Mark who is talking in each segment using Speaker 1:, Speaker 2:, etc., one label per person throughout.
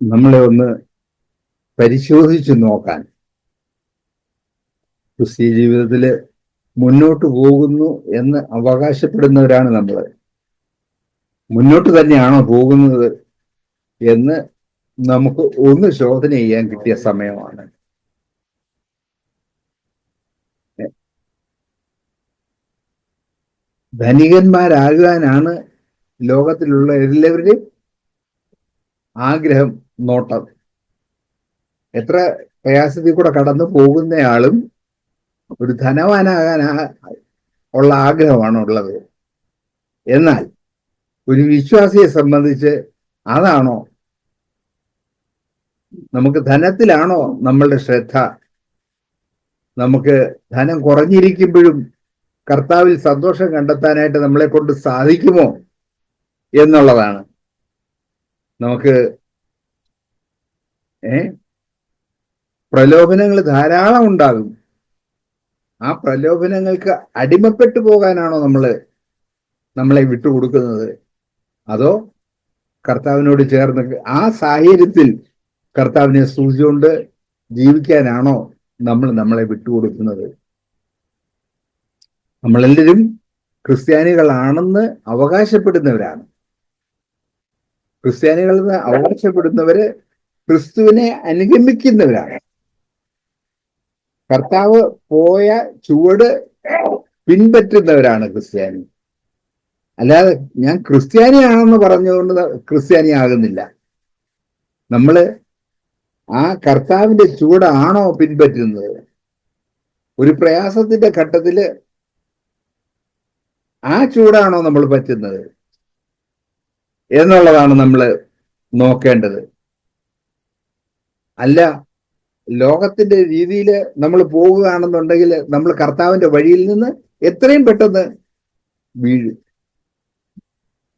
Speaker 1: നമ്മളെ ഒന്ന് പരിശോധിച്ചു നോക്കാൻ, ക്രിസ്തീയ ജീവിതത്തിൽ മുന്നോട്ട് പോകുന്നു എന്ന് അവകാശപ്പെടുന്നവരാണ് നമ്മൾ. മുന്നോട്ട് തന്നെയാണോ പോകുന്നത് എന്ന് നമുക്ക് ഒന്ന് ശോധന ചെയ്യാൻ കിട്ടിയ സമയമാണ്. ധനികന്മാരാകാനാണ് ലോകത്തിലുള്ള എല്ലാവരുടെയും ആഗ്രഹം, നോട്ടം. എത്ര പ്രയാസത്തിൽ കൂടെ കടന്നു പോകുന്നയാളും ഒരു ധനവാനാകാൻ ഉള്ള ആഗ്രഹമാണ് ഉള്ളത്. എന്നാൽ ഒരു വിശ്വാസിയെ സംബന്ധിച്ച് അതാണോ? നമുക്ക് ധനത്തിലാണോ നമ്മളുടെ ശ്രദ്ധ? നമുക്ക് ധനം കുറഞ്ഞിരിക്കുമ്പോഴും കർത്താവിൽ സന്തോഷം കണ്ടെത്താനായിട്ട് നമ്മളെ കൊണ്ട് സാധിക്കുമോ എന്നുള്ളതാണ്. നമുക്ക് പ്രലോഭനങ്ങൾ ധാരാളം ഉണ്ടാകും. ആ പ്രലോഭനങ്ങൾക്ക് അടിമപ്പെട്ടു പോകാനാണോ നമ്മളെ വിട്ടുകൊടുക്കുന്നത്? അതോ കർത്താവിനോട് ചേർന്ന് ആ സാഹചര്യത്തിൽ കർത്താവിനെ സൂക്ഷിച്ചുകൊണ്ട് ജീവിക്കാനാണോ നമ്മളെ വിട്ടുകൊടുക്കുന്നത്? നമ്മളെല്ലാവരും ക്രിസ്ത്യാനികളാണെന്ന് അവകാശപ്പെടുന്നവരാണ്. ക്രിസ്ത്യാനികളെന്ന് അവകാശപ്പെടുന്നവര് ക്രിസ്തുവിനെ അനുഗമിക്കുന്നവരാണ്. കർത്താവ് പോയ ചുവട് പിൻപറ്റുന്നവരാണ് ക്രിസ്ത്യാനി. അല്ലാതെ ഞാൻ ക്രിസ്ത്യാനിയാണെന്ന് പറഞ്ഞുകൊണ്ട് ക്രിസ്ത്യാനി ആകുന്നില്ല. നമ്മള് ആ കർത്താവിന്റെ ചുവടാണോ പിൻപറ്റുന്നത്? ഒരു പ്രയാസത്തിന്റെ ഘട്ടത്തില് ആ ചൂടാണോ നമ്മൾ പറ്റുന്നത് എന്നുള്ളതാണ് നമ്മൾ നോക്കേണ്ടത്. അല്ല, ലോകത്തിന്റെ രീതിയിൽ നമ്മൾ പോകുകയാണെന്നുണ്ടെങ്കിൽ നമ്മൾ കർത്താവിന്റെ വഴിയിൽ നിന്ന് എത്രയും പെട്ടെന്ന് വീഴും.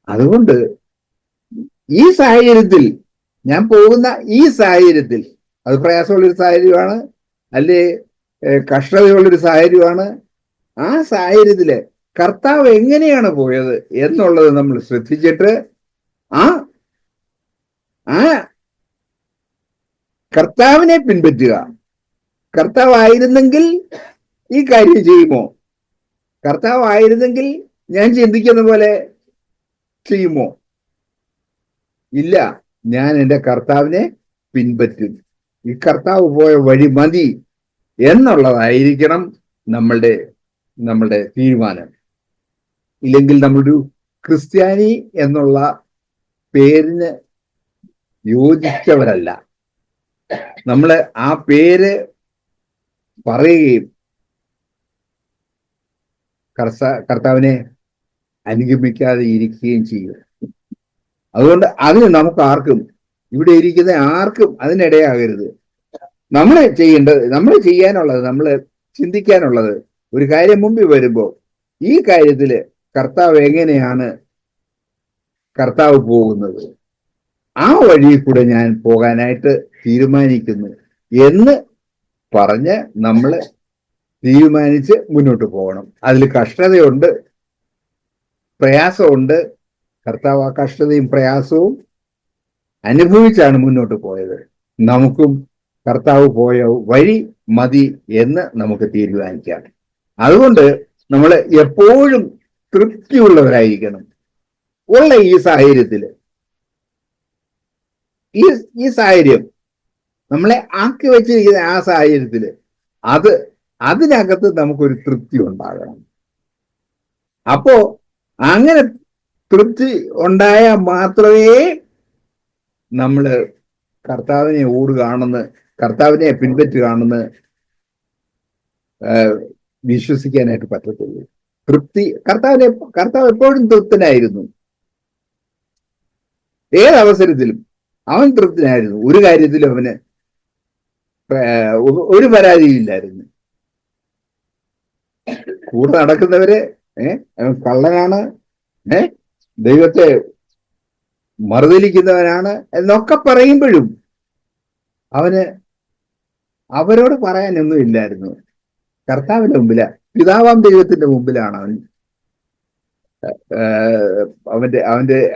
Speaker 1: അതുകൊണ്ട് ഈ സാഹചര്യത്തിൽ, ഞാൻ പോകുന്ന ഈ സാഹചര്യത്തിൽ, അത് പ്രയാസമുള്ളൊരു സാഹചര്യമാണ്, അല്ലെ കഷ്ടതയുള്ളൊരു സാഹചര്യമാണ്, ആ സാഹചര്യത്തില് കർത്താവ് എങ്ങനെയാണ് പോയത് എന്നുള്ളത് നമ്മൾ ശ്രദ്ധിച്ചിട്ട് ആ കർത്താവിനെ പിൻപറ്റുക. കർത്താവായിരുന്നെങ്കിൽ ഈ കാര്യം ചെയ്യുമോ? കർത്താവായിരുന്നെങ്കിൽ ഞാൻ ചിന്തിക്കുന്ന പോലെ ചെയ്യുമോ? ഇല്ല, ഞാൻ എൻ്റെ കർത്താവിനെ പിൻപറ്റും. ഈ കർത്താവ് പോയ വഴി മതി എന്നുള്ളതായിരിക്കണം നമ്മളുടെ തീരുമാനം. ഇല്ലെങ്കിൽ നമ്മളൊരു ക്രിസ്ത്യാനി എന്നുള്ള പേരിന് യോജിച്ചവരല്ല. നമ്മൾ ആ പേര് പറയുകയും കർത്താവിനെ അനുഗമിക്കാതെ ഇരിക്കുകയും ചെയ്യും. അതുകൊണ്ട് അതിന് നമുക്ക് ആർക്കും, ഇവിടെ ഇരിക്കുന്ന ആർക്കും അതിനിടയാകരുത്. നമ്മൾ ചെയ്യാനുള്ളത്, നമ്മൾ ചിന്തിക്കാനുള്ളത്, ഒരു കാര്യം മുമ്പിൽ വരുമ്പോൾ ഈ കാര്യത്തില് കർത്താവ് എങ്ങനെയാണ് കർത്താവ് പോകുന്നത്, ആ വഴിയിൽ കൂടെ ഞാൻ പോകാനായിട്ട് തീരുമാനിക്കുന്നു എന്ന് പറഞ്ഞ് നമ്മൾ തീരുമാനിച്ച് മുന്നോട്ട് പോകണം. അതിൽ കഷ്ടതയുണ്ട്, പ്രയാസമുണ്ട്. കർത്താവ് ആ കഷ്ടതയും പ്രയാസവും അനുഭവിച്ചാണ് മുന്നോട്ട് പോയത്. നമുക്കും കർത്താവ് പോയ വഴി മതി എന്ന് നമുക്ക് തീരുമാനിക്കാം. അതുകൊണ്ട് നമ്മൾ എപ്പോഴും തൃപ്തിയുള്ളവരായിരിക്കണം. ഉള്ള ഈ സാഹചര്യത്തിൽ, ഈ സാഹചര്യം നമ്മളെ ആക്കി വെച്ചിരിക്കുന്ന ആ സാഹചര്യത്തിൽ അതിനകത്ത് നമുക്കൊരു തൃപ്തി ഉണ്ടാകണം. അപ്പോ അങ്ങനെ തൃപ്തി ഉണ്ടായാൽ മാത്രമേ നമ്മള് കർത്താവിനെ പിൻപറ്റുകയാണെന്ന് വിശ്വസിക്കാനായിട്ട് പറ്റത്തുള്ളൂ. കർത്താവ് എപ്പോഴും തൃപ്തനായിരുന്നു. ഏതവസരത്തിലും അവൻ തൃപ്തനായിരുന്നു. ഒരു കാര്യത്തിലും അവന് ഒരു പരാതിയില്ലായിരുന്നു. കൂടെ നടക്കുന്നവര് അവൻ കള്ളനാണ്, ദൈവത്തെ മറുതലിക്കുന്നവനാണ് എന്നൊക്കെ പറയുമ്പോഴും അവരോട് പറയാനൊന്നും ഇല്ലായിരുന്നു. കർത്താവിന്റെ മുമ്പില, പിതാവാം ദൈവത്തിന്റെ മുമ്പിലാണ്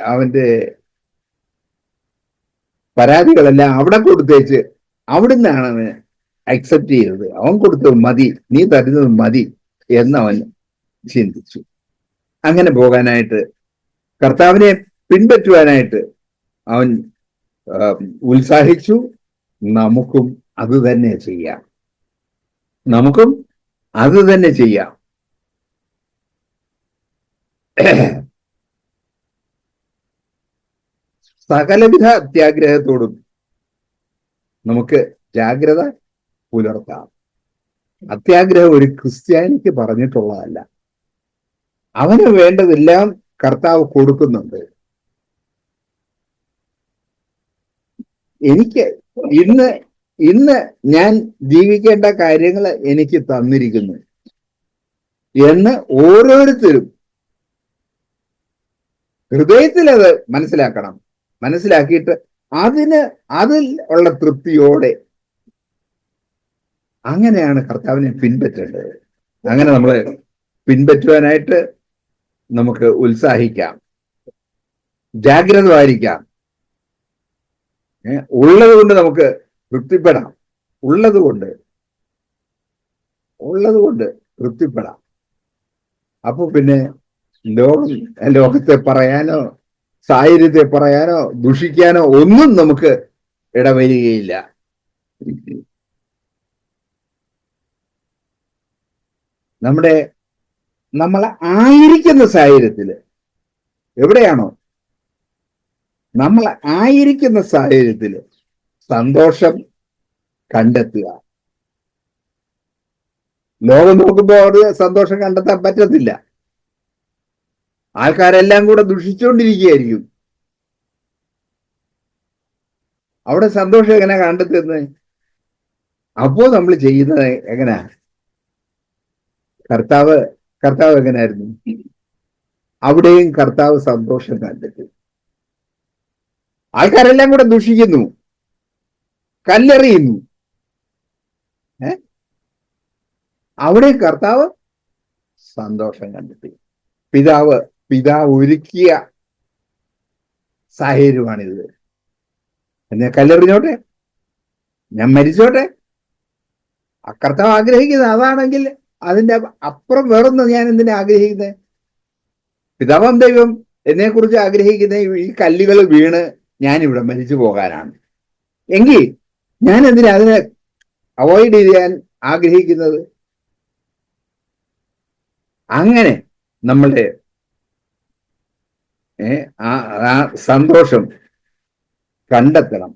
Speaker 1: അവന്റെ പരാതികളെല്ലാം അവിടെ കൊടുത്തേച്ച് അവിടുന്നാണ് അവന് അക്സെപ്റ്റ് ചെയ്തത്. അവൻ കൊടുത്തത് മതി, നീ തരുന്നത് മതി എന്നവൻ ചിന്തിച്ചു. അങ്ങനെ പോകാനായിട്ട്, കർത്താവിനെ പിൻപറ്റുവാനായിട്ട് അവൻ ഉത്സാഹിച്ചു. നമുക്കും അത് തന്നെ ചെയ്യാം. നമുക്കും അത് തന്നെ ചെയ്യാം. സകലവിധ അത്യാഗ്രഹത്തോടും നമുക്ക് ജാഗ്രത പുലർത്താം. അത്യാഗ്രഹം ഒരു ക്രിസ്ത്യാനിക്ക് പറഞ്ഞിട്ടുള്ളതല്ല. അവന് വേണ്ടതെല്ലാം കർത്താവ് കൊടുക്കുന്നുണ്ട്. എനിക്ക് ഇന്ന് ഞാൻ ജീവിക്കേണ്ട കാര്യങ്ങൾ എനിക്ക് തന്നിരിക്കുന്നു എന്ന് ഓരോരുത്തരും ഹൃദയത്തിൽ അത് മനസ്സിലാക്കണം. മനസ്സിലാക്കിയിട്ട് അതിൽ ഉള്ള തൃപ്തിയോടെ അങ്ങനെയാണ് കർത്താവിനെ പിൻപറ്റേണ്ടത്. അങ്ങനെ നമ്മൾ പിൻപറ്റുവാനായിട്ട് നമുക്ക് ഉത്സാഹിക്കാം, ജാഗ്രത പാലിക്കാം. ഉള്ളത് കൊണ്ട് നമുക്ക് തൃപ്തിപ്പെടാം. ഉള്ളത് കൊണ്ട് തൃപ്തിപ്പെടാം. അപ്പൊ പിന്നെ ലോകത്തെ പറയാനോ സാഹചര്യത്തെ പറയാനോ ദുഷിക്കാനോ ഒന്നും നമുക്ക് ഇടവരികയില്ല. നമ്മൾ ആയിരിക്കുന്ന സാഹചര്യത്തില്, എവിടെയാണോ നമ്മൾ ആയിരിക്കുന്ന സാഹചര്യത്തില് സന്തോഷം കണ്ടെത്തുക. ലോകം നോക്കുമ്പോൾ അത് സന്തോഷം കണ്ടെത്താൻ പറ്റത്തില്ല. ആൾക്കാരെല്ലാം കൂടെ ദുഷിച്ചുകൊണ്ടിരിക്കുകയായിരിക്കും. അവിടെ സന്തോഷം എങ്ങനെ കണ്ടെത്തുന്നത്? അപ്പോ നമ്മൾ ചെയ്യുന്നത് എങ്ങനെയാ? കർത്താവ് എങ്ങനെയായിരുന്നു? അവിടെയും കർത്താവ് സന്തോഷം കണ്ടെത്തും. ആൾക്കാരെല്ലാം കൂടെ ദുഷിക്കുന്നു, കല്ലെറിയുന്നു. അവിടെ കർത്താവ് സന്തോഷം കണ്ടെത്തി. പിതാവ് ഒരുക്കിയ സാഹചര്യമാണിത്. എന്നെ കല്ലെറിഞ്ഞോട്ടെ, ഞാൻ മരിച്ചോട്ടെ. കർത്താവ് ആഗ്രഹിക്കുന്നത് അതാണെങ്കിൽ അതിന്റെ അപ്പുറം വേറൊന്നും ഞാൻ എന്തിനാ ആഗ്രഹിക്കുന്നത്? പിതാവാം ദൈവം എന്നെ കുറിച്ച് ആഗ്രഹിക്കുന്ന ഈ കല്ലുകൾ വീണ് ഞാൻ ഇവിടെ മരിച്ചു പോകാനാണ്. എങ്കിൽ ഞാൻ എന്തിനാ അതിനെ അവോയ്ഡ് ചെയ്യാൻ ആഗ്രഹിക്കുന്നത്? അങ്ങനെ നമ്മളുടെ ആ സന്തോഷം കണ്ടെത്തണം.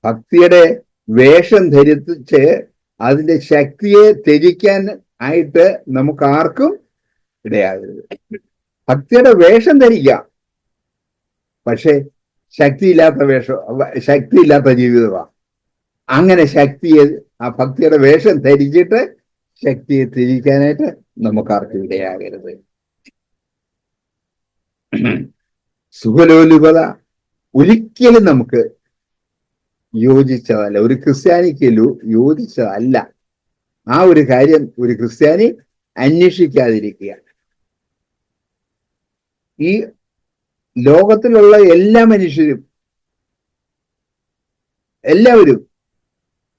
Speaker 1: ഭക്തിയുടെ വേഷം ധരിച്ച് അതിന്റെ ശക്തിയെ ത്യജിക്കാൻ ആയിട്ട് നമുക്ക് ആർക്കും ഇടയാകരുത്. ഭക്തിയുടെ വേഷം ധരിക്കാം, പക്ഷെ ശക്തിയില്ലാത്ത ജീവിതമാണ്. അങ്ങനെ ആ ഭക്തിയുടെ വേഷം ധരിച്ചിട്ട് ശക്തിയെ ത്യജിക്കാനായിട്ട് നമുക്ക് ആർക്കും ഇടയാകരുത്. സുഖലോലുപത ഒരിക്കലും നമുക്ക് യോജിച്ചതല്ല, ഒരു ക്രിസ്ത്യാനിക്ക് യോജിച്ചതല്ല. ആ ഒരു കാര്യം ഒരു ക്രിസ്ത്യാനി അന്വേഷിക്കാതിരിക്കുക. ഈ ലോകത്തിലുള്ള എല്ലാ മനുഷ്യരും എല്ലാവരും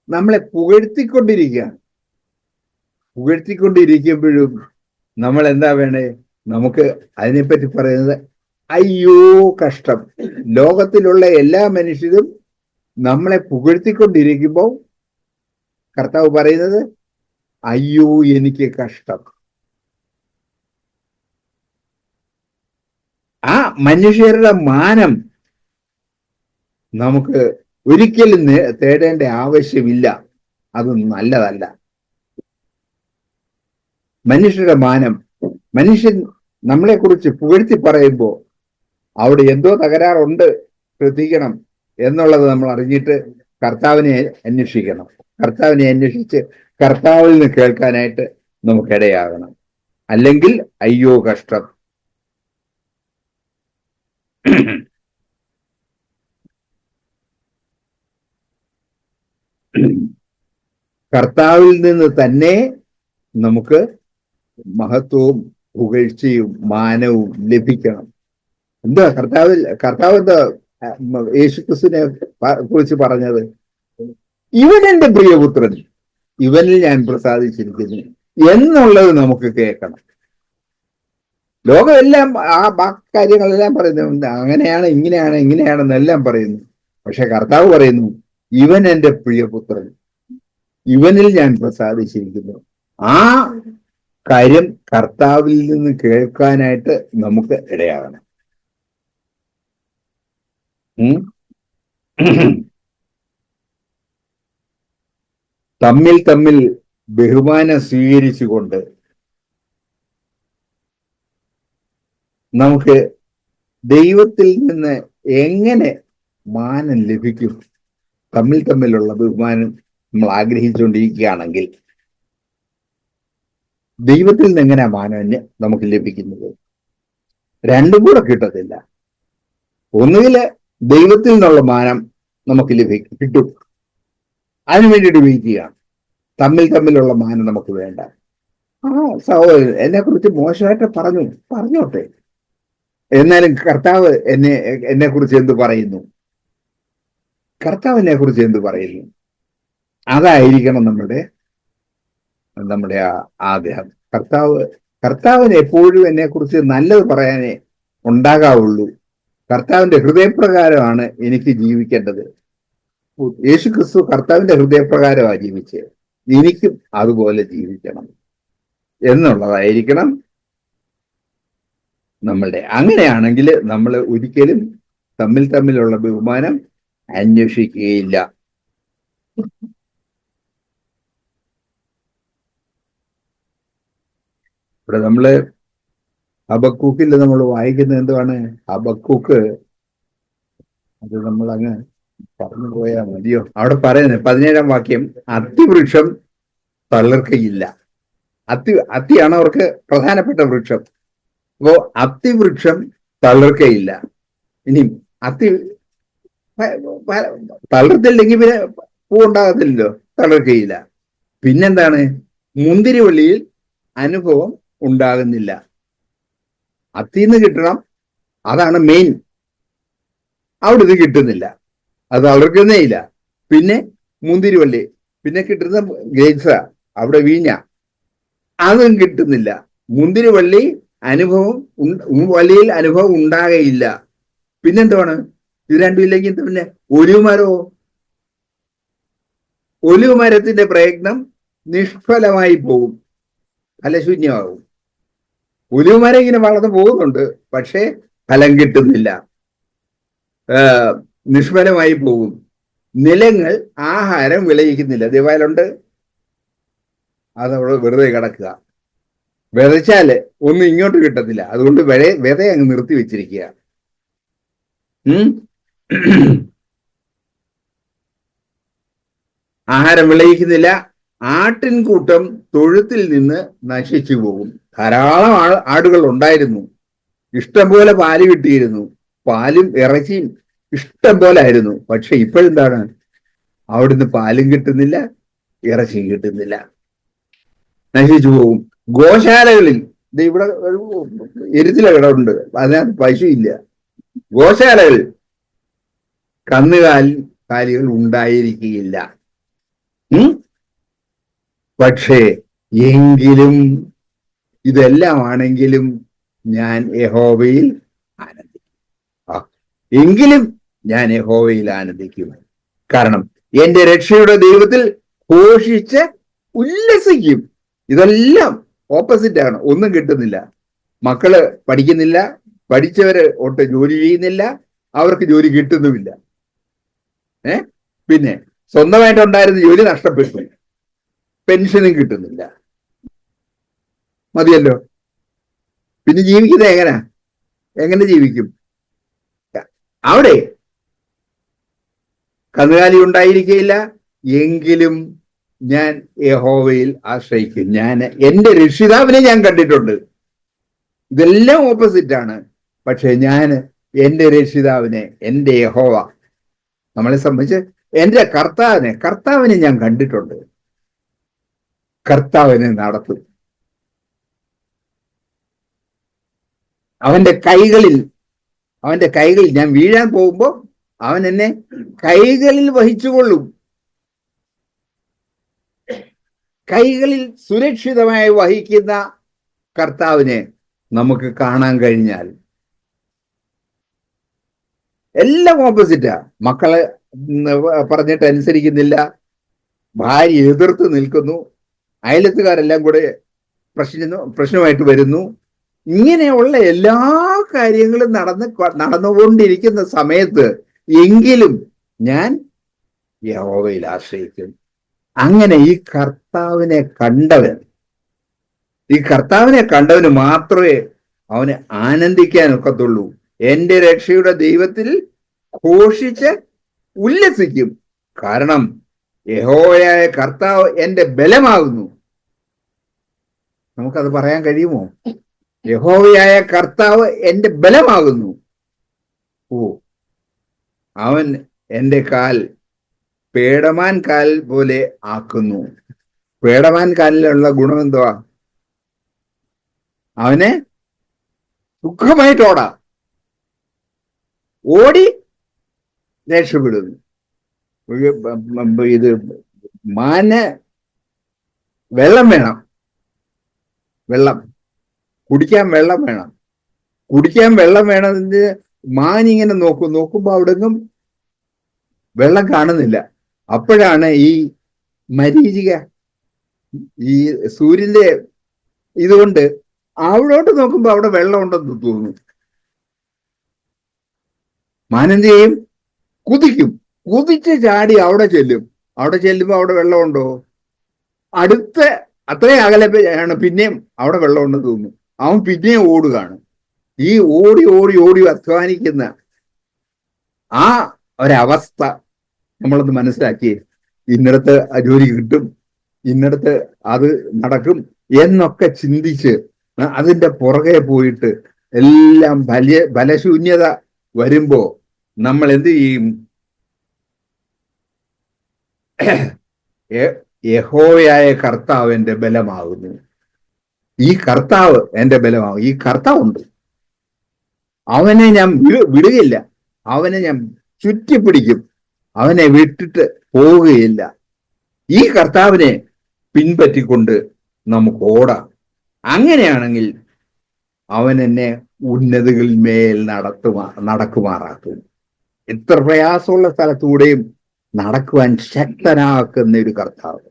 Speaker 1: നമ്മളെ പുകഴ്ത്തിക്കൊണ്ടിരിക്കുമ്പോഴും നമ്മൾ എന്താ വേണ്ടേ? നമുക്ക് അതിനെപ്പറ്റി പറയുന്നത് അയ്യോ കഷ്ടം. ലോകത്തിലുള്ള എല്ലാ മനുഷ്യരും നമ്മളെ പുകഴ്ത്തിക്കൊണ്ടിരിക്കുമ്പോൾ കർത്താവ് പറയുന്നത് അയ്യോ എനിക്ക് കഷ്ടം. ആ മനുഷ്യരുടെ മാനം നമുക്ക് ഒരിക്കലും തേടേണ്ട ആവശ്യമില്ല. അത് നല്ലതല്ല. മനുഷ്യരുടെ മാനം, മനുഷ്യൻ നമ്മളെ കുറിച്ച് പുകഴ്ത്തി പറയുമ്പോൾ അവിടെ എന്തോ തകരാറുണ്ട്, ശ്രദ്ധിക്കണം എന്നുള്ളത് നമ്മൾ അറിഞ്ഞിട്ട് കർത്താവിനെ അന്വേഷിക്കണം. കർത്താവിനെ അന്വേഷിച്ച് കർത്താവിൽ നിന്ന് കേൾക്കാനായിട്ട് നമുക്കിടയാകണം. അല്ലെങ്കിൽ അയ്യോ കഷ്ടം. കർത്താവിൽ നിന്ന് തന്നെ നമുക്ക് മഹത്വവും പുകഴ്ചയും മാനവും ലഭിക്കണം. കർത്താവ് എന്താ യേശുക്രിസ്തുവിനെ കുറിച്ച് പറഞ്ഞത്? ഇവൻ എന്റെ പ്രിയപുത്രൻ, ഇവനിൽ ഞാൻ പ്രസാദിച്ചിരിക്കുന്നു എന്നുള്ളത് നമുക്ക് കേൾക്കണം. ലോകമെല്ലാം ആ കാര്യങ്ങളെല്ലാം പറയുന്നു, അങ്ങനെയാണ് ഇങ്ങനെയാണ് ഇങ്ങനെയാണെന്നെല്ലാം പറയുന്നു. പക്ഷെ കർത്താവ് പറയുന്നു, ഇവൻ എന്റെ പ്രിയപുത്രൻ, ഇവനിൽ ഞാൻ പ്രസാദിച്ചിരിക്കുന്നു. ആ കാര്യം കർത്താവിൽ നിന്ന് കേൾക്കാനായിട്ട് നമുക്ക് ഇടയാകണം. തമ്മിൽ തമ്മിൽ ബഹുമാനം സ്വീകരിച്ചുകൊണ്ട് നമുക്ക് ദൈവത്തിൽ നിന്ന് എങ്ങനെ മാനം ലഭിക്കും? തമ്മിൽ തമ്മിലുള്ള ബഹുമാനം നമ്മൾ ആഗ്രഹിച്ചുകൊണ്ടിരിക്കുകയാണെങ്കിൽ ദൈവത്തിൽ നിന്ന് എങ്ങനെ മാനം നമുക്ക് ലഭിക്കുന്നത്? രണ്ടും കൂടെ കിട്ടത്തില്ല. ഒന്നുകിൽ ദൈവത്തിൽ നിന്നുള്ള മാനം നമുക്ക് കിട്ടും, അതിനു വേണ്ടിയിട്ട് വെയിറ്റ് ചെയ്യാം. തമ്മിലുള്ള മാനം നമുക്ക് വേണ്ട. സഹോദരൻ എന്നെ കുറിച്ച് മോശമായിട്ട് പറഞ്ഞോട്ടെ, എന്നാലും കർത്താവ് എന്നെ കുറിച്ച് എന്ത് പറയുന്നു? കർത്താവിനെ കുറിച്ച് എന്ത് പറയുന്നു? അതായിരിക്കണം നമ്മുടെ ആഗ്രഹം. കർത്താവിന് എപ്പോഴും എന്നെ കുറിച്ച് നല്ലത് പറയാനേ ഉണ്ടാകാവുള്ളൂ. കർത്താവിന്റെ ഹൃദയപ്രകാരമാണ് എനിക്ക് ജീവിക്കേണ്ടത്. യേശുക്രിസ്തു കർത്താവിന്റെ ഹൃദയപ്രകാരമാണ് ജീവിച്ചത്. എനിക്കും അതുപോലെ ജീവിക്കണം എന്നുള്ളതായിരിക്കണം നമ്മളുടെ. അങ്ങനെയാണെങ്കിൽ നമ്മൾ ഒരിക്കലും തമ്മിലുള്ള ബഹുമാനം അന്വേഷിക്കുകയില്ല. ഇവിടെ നമ്മള് ഹബക്കൂക്കിൽ നമ്മൾ വായിക്കുന്നത് എന്തുവാണ്? ഹബക്കൂക്ക് അത് നമ്മൾ അങ്ങ് പറഞ്ഞു പോയാൽ മതിയോ? അവിടെ പറയുന്നത് 17-ാം വാക്യം, അത്തിവൃക്ഷം തളിർക്കയില്ല. അത്തിയാണ് അവർക്ക് പ്രധാനപ്പെട്ട വൃക്ഷം. അപ്പോ അത്തിവൃക്ഷം തളിർക്കയില്ല. ഇനി അത്തി തളിർത്തില്ലെങ്കിൽ പിന്നെ പൂ ഉണ്ടാകത്തില്ലല്ലോ, തളിർക്കയില്ല. പിന്നെന്താണ്? മുന്തിരിവള്ളിയിൽ അനുഭവം ഉണ്ടാകുന്നില്ല. അത്തിന്ന് കിട്ടണം, അതാണ് മെയിൻ. അവിടെ ഇത് കിട്ടുന്നില്ല, അത് തളിർക്കുന്നേ ഇല്ല. പിന്നെ മുന്തിരിവള്ളി, പിന്നെ കിട്ടുന്ന ഗ്രേപ്സാ, അവിടെ വീഞ്ഞ, അതും കിട്ടുന്നില്ല. മുന്തിരിവള്ളി വള്ളിയിൽ അനുഭവം ഉണ്ടാകയില്ല. പിന്നെന്താണ്? ഇത് രണ്ടും ഇല്ലെങ്കിൽ പിന്നെ ഒലിവ് മരത്തിന്റെ പ്രയത്നം നിഷ്ഫലമായി പോകും, ഫലശൂന്യമാകും. ഒലിവ് മരം ഇങ്ങനെ വളർന്നു പോകുന്നുണ്ട്, പക്ഷേ ഫലം കിട്ടുന്നില്ല, നിഷ്ഫലമായി പോകും. നിലങ്ങൾ ആഹാരം വിളയിക്കുന്നില്ല. ദേവാലയുണ്ട്, അതവിടെ വെറുതെ കിടക്കുക. വിതച്ചാല് ഒന്നും ഇങ്ങോട്ട് കിട്ടത്തില്ല, അതുകൊണ്ട് വിത അങ്ങ് നിർത്തി വെച്ചിരിക്കുക. ആഹാരം വിളയിക്കുന്നില്ല. ആട്ടിൻകൂട്ടം തൊഴുത്തിൽ നിന്ന് നശിച്ചു പോകും. ധാരാളം ആടുകൾ ഉണ്ടായിരുന്നു, ഇഷ്ടം പോലെ പാല് കിട്ടിയിരുന്നു, പാലും ഇറച്ചിയും ഇഷ്ടം പോലെ ആയിരുന്നു. പക്ഷെ ഇപ്പോഴെന്താണ്? അവിടുന്ന് പാലും കിട്ടുന്നില്ല, ഇറച്ചിയും കിട്ടുന്നില്ല, നശിച്ചു പോകും. ഗോശാലകളിൽ ഇവിടെ എരുത്തില കിടമുണ്ട്, അതിനകത്ത് പശുയില്ല. ഗോശാലകളിൽ കന്നുകാലികൾ ഉണ്ടായിരിക്കുകയില്ല. പക്ഷേ എങ്കിലും ഇതെല്ലാം ആണെങ്കിലും ഞാൻ യഹോവയിൽ ആനന്ദിക്കും. എങ്കിലും ഞാൻ യഹോവയിൽ ആനന്ദിക്കും. കാരണം എന്റെ രക്ഷയുടെ ദൈവത്തിൽ ഘോഷിച്ച് ഉല്ലസിക്കും. ഇതെല്ലാം ഓപ്പോസിറ്റ് ആണ്. ഒന്നും കിട്ടുന്നില്ല. മക്കള് പഠിക്കുന്നില്ല, പഠിച്ചവര് ഒട്ട് ജോലി ചെയ്യുന്നില്ല, അവർക്ക് ജോലി കിട്ടുന്നുമില്ല. പിന്നെ സ്വന്തമായിട്ടുണ്ടായിരുന്ന ജോലി നഷ്ടപ്പെട്ടു, പെൻഷനും കിട്ടുന്നില്ല. മതിയല്ലോ. പിന്നെ ജീവിക്കുന്നത് എങ്ങനെ ജീവിക്കും? അവിടെ കന്നുകാലി ഉണ്ടായിരിക്കുകയില്ല. എങ്കിലും ഞാൻ യഹോവയിൽ ആശ്രയിക്കും. ഞാൻ എന്റെ രക്ഷിതാവിനെ ഞാൻ കണ്ടിട്ടുണ്ട്. ഇതെല്ലാം ഓപ്പോസിറ്റ് ആണ്. പക്ഷെ ഞാൻ എന്റെ രക്ഷിതാവിനെ, എന്റെ യഹോവ, നമ്മളെ സംബന്ധിച്ച് എന്റെ കർത്താവിനെ ഞാൻ കണ്ടിട്ടുണ്ട്. കർത്താവിനെ നടത്തും. അവന്റെ കൈകളിൽ ഞാൻ വീഴാൻ പോകുമ്പോൾ അവൻ എന്നെ കൈകളിൽ വഹിച്ചുകൊള്ളും. കൈകളിൽ സുരക്ഷിതമായി വഹിക്കുന്ന കർത്താവിനെ നമുക്ക് കാണാൻ കഴിഞ്ഞാൽ എല്ലാം ഓപ്പോസിറ്റാ. മക്കളെ പറഞ്ഞിട്ട് അനുസരിക്കുന്നില്ല, ഭാര്യ എതിർത്ത് നിൽക്കുന്നു, അയലത്തുകാരെല്ലാം കൂടെ പ്രശ്നമായിട്ട് വരുന്നു. ഇങ്ങനെയുള്ള എല്ലാ കാര്യങ്ങളും നടന്നുകൊണ്ടിരിക്കുന്ന സമയത്ത് എങ്കിലും ഞാൻ യഹോവയിൽ ആശ്രയിക്കും. അങ്ങനെ ഈ കർത്താവിനെ കണ്ടവന് മാത്രമേ അവന് ആനന്ദിക്കാൻ ഒക്കത്തുള്ളൂ. എന്റെ രക്ഷയുടെ ദൈവത്തിൽ ഘോഷിച്ച് ഉല്ലസിക്കും. കാരണം യഹോവയായ കർത്താവ് എന്റെ ബലമാകുന്നു. നമുക്കത് പറയാൻ കഴിയുമോ? യഹോവയായ കർത്താവ് എന്റെ ബലമാകുന്നു. ഓ, അവൻ എന്റെ കാൽ പേടമാൻ കാൽ പോലെ ആക്കുന്നു. പേടമാൻ കാലിലുള്ള ഗുണം എന്തുവാ? അവനെ സുഖമായിട്ട് ഓടി രക്ഷപ്പെടുന്നു. ഇത് മാന് വെള്ളം വേണം, കുടിക്കാൻ വെള്ളം വേണം. വേണമെന്ന് മാൻ ഇങ്ങനെ നോക്കുമ്പോ അവിടെങ്ങും വെള്ളം കാണുന്നില്ല. അപ്പോഴാണ് ഈ മരീചിക, ഈ സൂര്യന്റെ ഇതുകൊണ്ട് അവിടോട്ട് നോക്കുമ്പോ അവിടെ വെള്ളം ഉണ്ടെന്ന് തോന്നുന്നു. മാനെന്ത് ചെയ്യും? കുതിച്ച് ചാടി അവിടെ ചെല്ലുമ്പോ അവിടെ വെള്ളമുണ്ടോ? അത്രയും അകലെ ആണ് പിന്നെയും അവിടെ വെള്ളമുണ്ടെന്ന് തോന്നുന്നു. അവൻ പിന്നെയും ഓടുകയാണ്. ഈ ഓടി അധ്വാനിക്കുന്ന ആ ഒരവസ്ഥ നമ്മളൊന്ന് മനസ്സിലാക്കിയേ. ഇന്നിടത്ത് ജോലി കിട്ടും, ഇന്നിടത്ത് അത് നടക്കും എന്നൊക്കെ ചിന്തിച്ച് അതിന്റെ പുറകെ പോയിട്ട് എല്ലാം ബലശൂന്യത വരുമ്പോ നമ്മൾ എന്ത് ചെയ്യും? യഹോവയായ കർത്താവ് എന്റെ ബലമാകുന്നു. ഈ കർത്താവ് എന്റെ ബലമാകും. ഈ കർത്താവുണ്ട്, അവനെ ഞാൻ വിടുകയില്ല. അവനെ ഞാൻ ചുറ്റിപ്പിടിക്കും, അവനെ വിട്ടിട്ട് പോവുകയില്ല. ഈ കർത്താവിനെ പിൻപറ്റിക്കൊണ്ട് നമുക്ക് ഓടാം. അങ്ങനെയാണെങ്കിൽ അവൻ എന്നെ ഉന്നതികളിൽ മേൽ നടക്കുമാറാക്കും. എത്ര പ്രയാസമുള്ള സ്ഥലത്തൂടെയും നടക്കുവാൻ ശക്തനാക്കുന്ന ഒരു കർത്താവ്.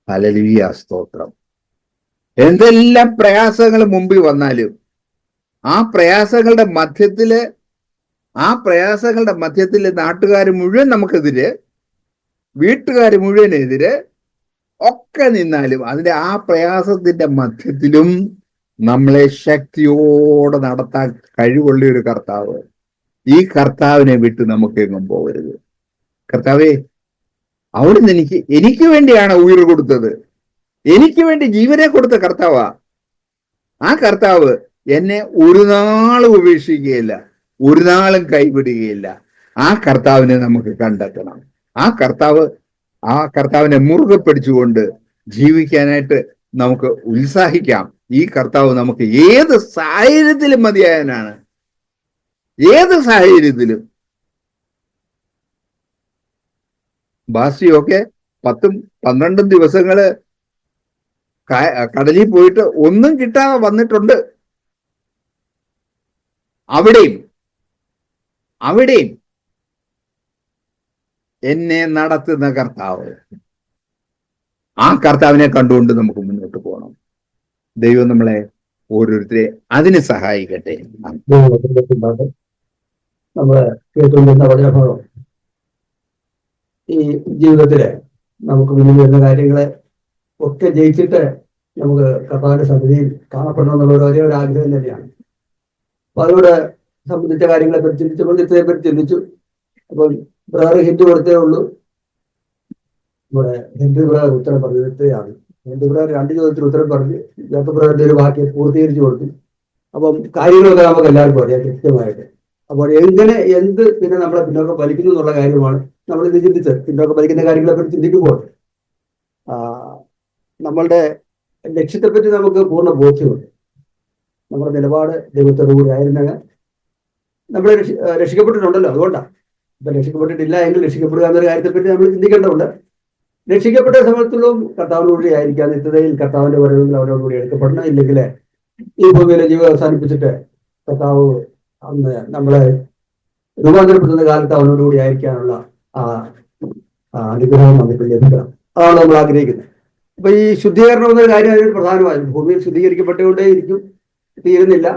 Speaker 1: ഹല്ലേലൂയ, സ്തോത്രം. എന്തെല്ലാം പ്രയാസങ്ങൾ മുമ്പിൽ വന്നാലും ആ പ്രയാസങ്ങളുടെ മധ്യത്തില് നാട്ടുകാർ മുഴുവൻ നമുക്കെതിരെ, വീട്ടുകാർ മുഴുവനെതിരെ ഒക്കെ നിന്നാലും അതിന്റെ ആ പ്രയാസത്തിന്റെ മധ്യത്തിലും നമ്മളെ ശക്തിയോടെ നടത്താൻ കഴിവുള്ള ഒരു കർത്താവ്. ഈ കർത്താവിനെ വിട്ട് നമുക്ക് എങ്ങും പോകരുത്. കർത്താവേ, അവിടുന്ന് എനിക്ക് വേണ്ടിയാണ് ഉയിർ കൊടുത്തത്, എനിക്ക് വേണ്ടി ജീവനെ കൊടുത്ത കർത്താവാ. ആ കർത്താവ് എന്നെ ഒരു നാളും ഉപേക്ഷിക്കുകയില്ല, ഒരു നാളും കൈവിടുകയില്ല. ആ കർത്താവിനെ നമുക്ക് കണ്ടെത്തണം. ആ കർത്താവിനെ മുറുകെ പിടിച്ചുകൊണ്ട് ജീവിക്കാനായിട്ട് നമുക്ക് ഉത്സാഹിക്കാം. ഈ കർത്താവ് നമുക്ക് ഏത് സാഹചര്യത്തിലും മതിയായവനാണ്. ഏത് സാഹചര്യത്തിലും. ബാസിയൊക്കെ 10-12 ദിവസങ്ങള് കടലിൽ പോയിട്ട് ഒന്നും കിട്ടാതെ വന്നിട്ടുണ്ട്. അവിടെയും എന്നെ നടത്തുന്ന കർത്താവ്, ആ കർത്താവിനെ കണ്ടുകൊണ്ട് നമുക്ക് മുന്നോട്ട് പോകണം. ദൈവം നമ്മളെ ഓരോരുത്തരെ അതിന് സഹായിക്കട്ടെ.
Speaker 2: നമ്മള് കേട്ടുകൊണ്ടിരുന്ന വചനഭാഗം ഈ ജീവിതത്തില് നമുക്ക് മുന്നിൽ വരുന്ന കാര്യങ്ങളെ ഒക്കെ ജയിച്ചിട്ട് നമുക്ക് കർത്താവിന്റെ സന്നിധിയിൽ കാണപ്പെടണം എന്നുള്ള ഒരേ ഒരു ആഗ്രഹം തന്നെയാണ്. അപ്പൊ അതിനോട് സംബന്ധിച്ച കാര്യങ്ങളെ പറ്റി ചിന്തിച്ചു. അപ്പം ബ്രദർ ഹിന്റ് കൊടുത്തേ ഉള്ളൂ. നമ്മുടെ ഹിന്ദു ബ്രദർ ഉത്തരം പറഞ്ഞിട്ടാണ്. ഹിന്ദു ബ്രദർ 2 ചോദ്യത്തിന് ഉത്തരം പറഞ്ഞ് ജോസഫ് ബ്രദറിന്റെ ഒരു വാക്യം പൂർത്തീകരിച്ചു കൊടുത്തു. അപ്പം കാര്യങ്ങളൊക്കെ നമുക്ക് എല്ലാവർക്കും അറിയാം കൃത്യമായിട്ട്. അപ്പോൾ എന്ത് പിന്നെ നമ്മളെ പിന്നോക്കം വലിക്കുന്നു എന്നുള്ള കാര്യമാണ് നമ്മൾ ഇത് ചിന്തിച്ചത്. പിന്നോക്കം വലിക്കുന്ന കാര്യങ്ങളെ പറ്റി ചിന്തിക്കുമ്പോൾ നമ്മളുടെ ലക്ഷ്യത്തെപ്പറ്റി നമുക്ക് പൂർണ്ണ ബോധ്യമുണ്ട്. നമ്മുടെ നിലപാട് ദൈവത്തോടു കൂടി ആയിരുന്നെങ്കിൽ നമ്മളെ രക്ഷിക്കപ്പെട്ടിട്ടുണ്ടല്ലോ. അതുകൊണ്ടാണ് ഇപ്പൊ രക്ഷിക്കപ്പെട്ടിട്ടില്ല എങ്കിൽ രക്ഷിക്കപ്പെടുക എന്നൊരു കാര്യത്തെപ്പറ്റി നമ്മൾ ചിന്തിക്കേണ്ടതുണ്ട്. രക്ഷിക്കപ്പെട്ട സമയത്തുള്ള കർത്താവിനോടുകൂടി ആയിരിക്കാം നിത്യതയിൽ കർത്താവിന്റെ വരവിൽ അവരോടുകൂടി എടുക്കപ്പെടണം. ഇല്ലെങ്കിൽ ഈ ഭൂമിയിലെ ജീവിതം അവസാനിപ്പിച്ചിട്ട് കർത്താവ് അന്ന് നമ്മളെ രൂപാന്തരപ്പെടുന്ന കാലത്ത് അവനോടുകൂടി ആയിരിക്കാനുള്ള ആ അനുഗ്രഹം നമുക്ക് ലഭിക്കണം. അതാണ് നമ്മൾ ആഗ്രഹിക്കുന്നത്. അപ്പൊ ഈ ശുദ്ധീകരണം എന്നൊരു കാര്യം അതിന് പ്രധാനമായും ഭൂമിയിൽ ശുദ്ധീകരിക്കപ്പെട്ടുകൊണ്ടേയിരിക്കും, തീരുന്നില്ല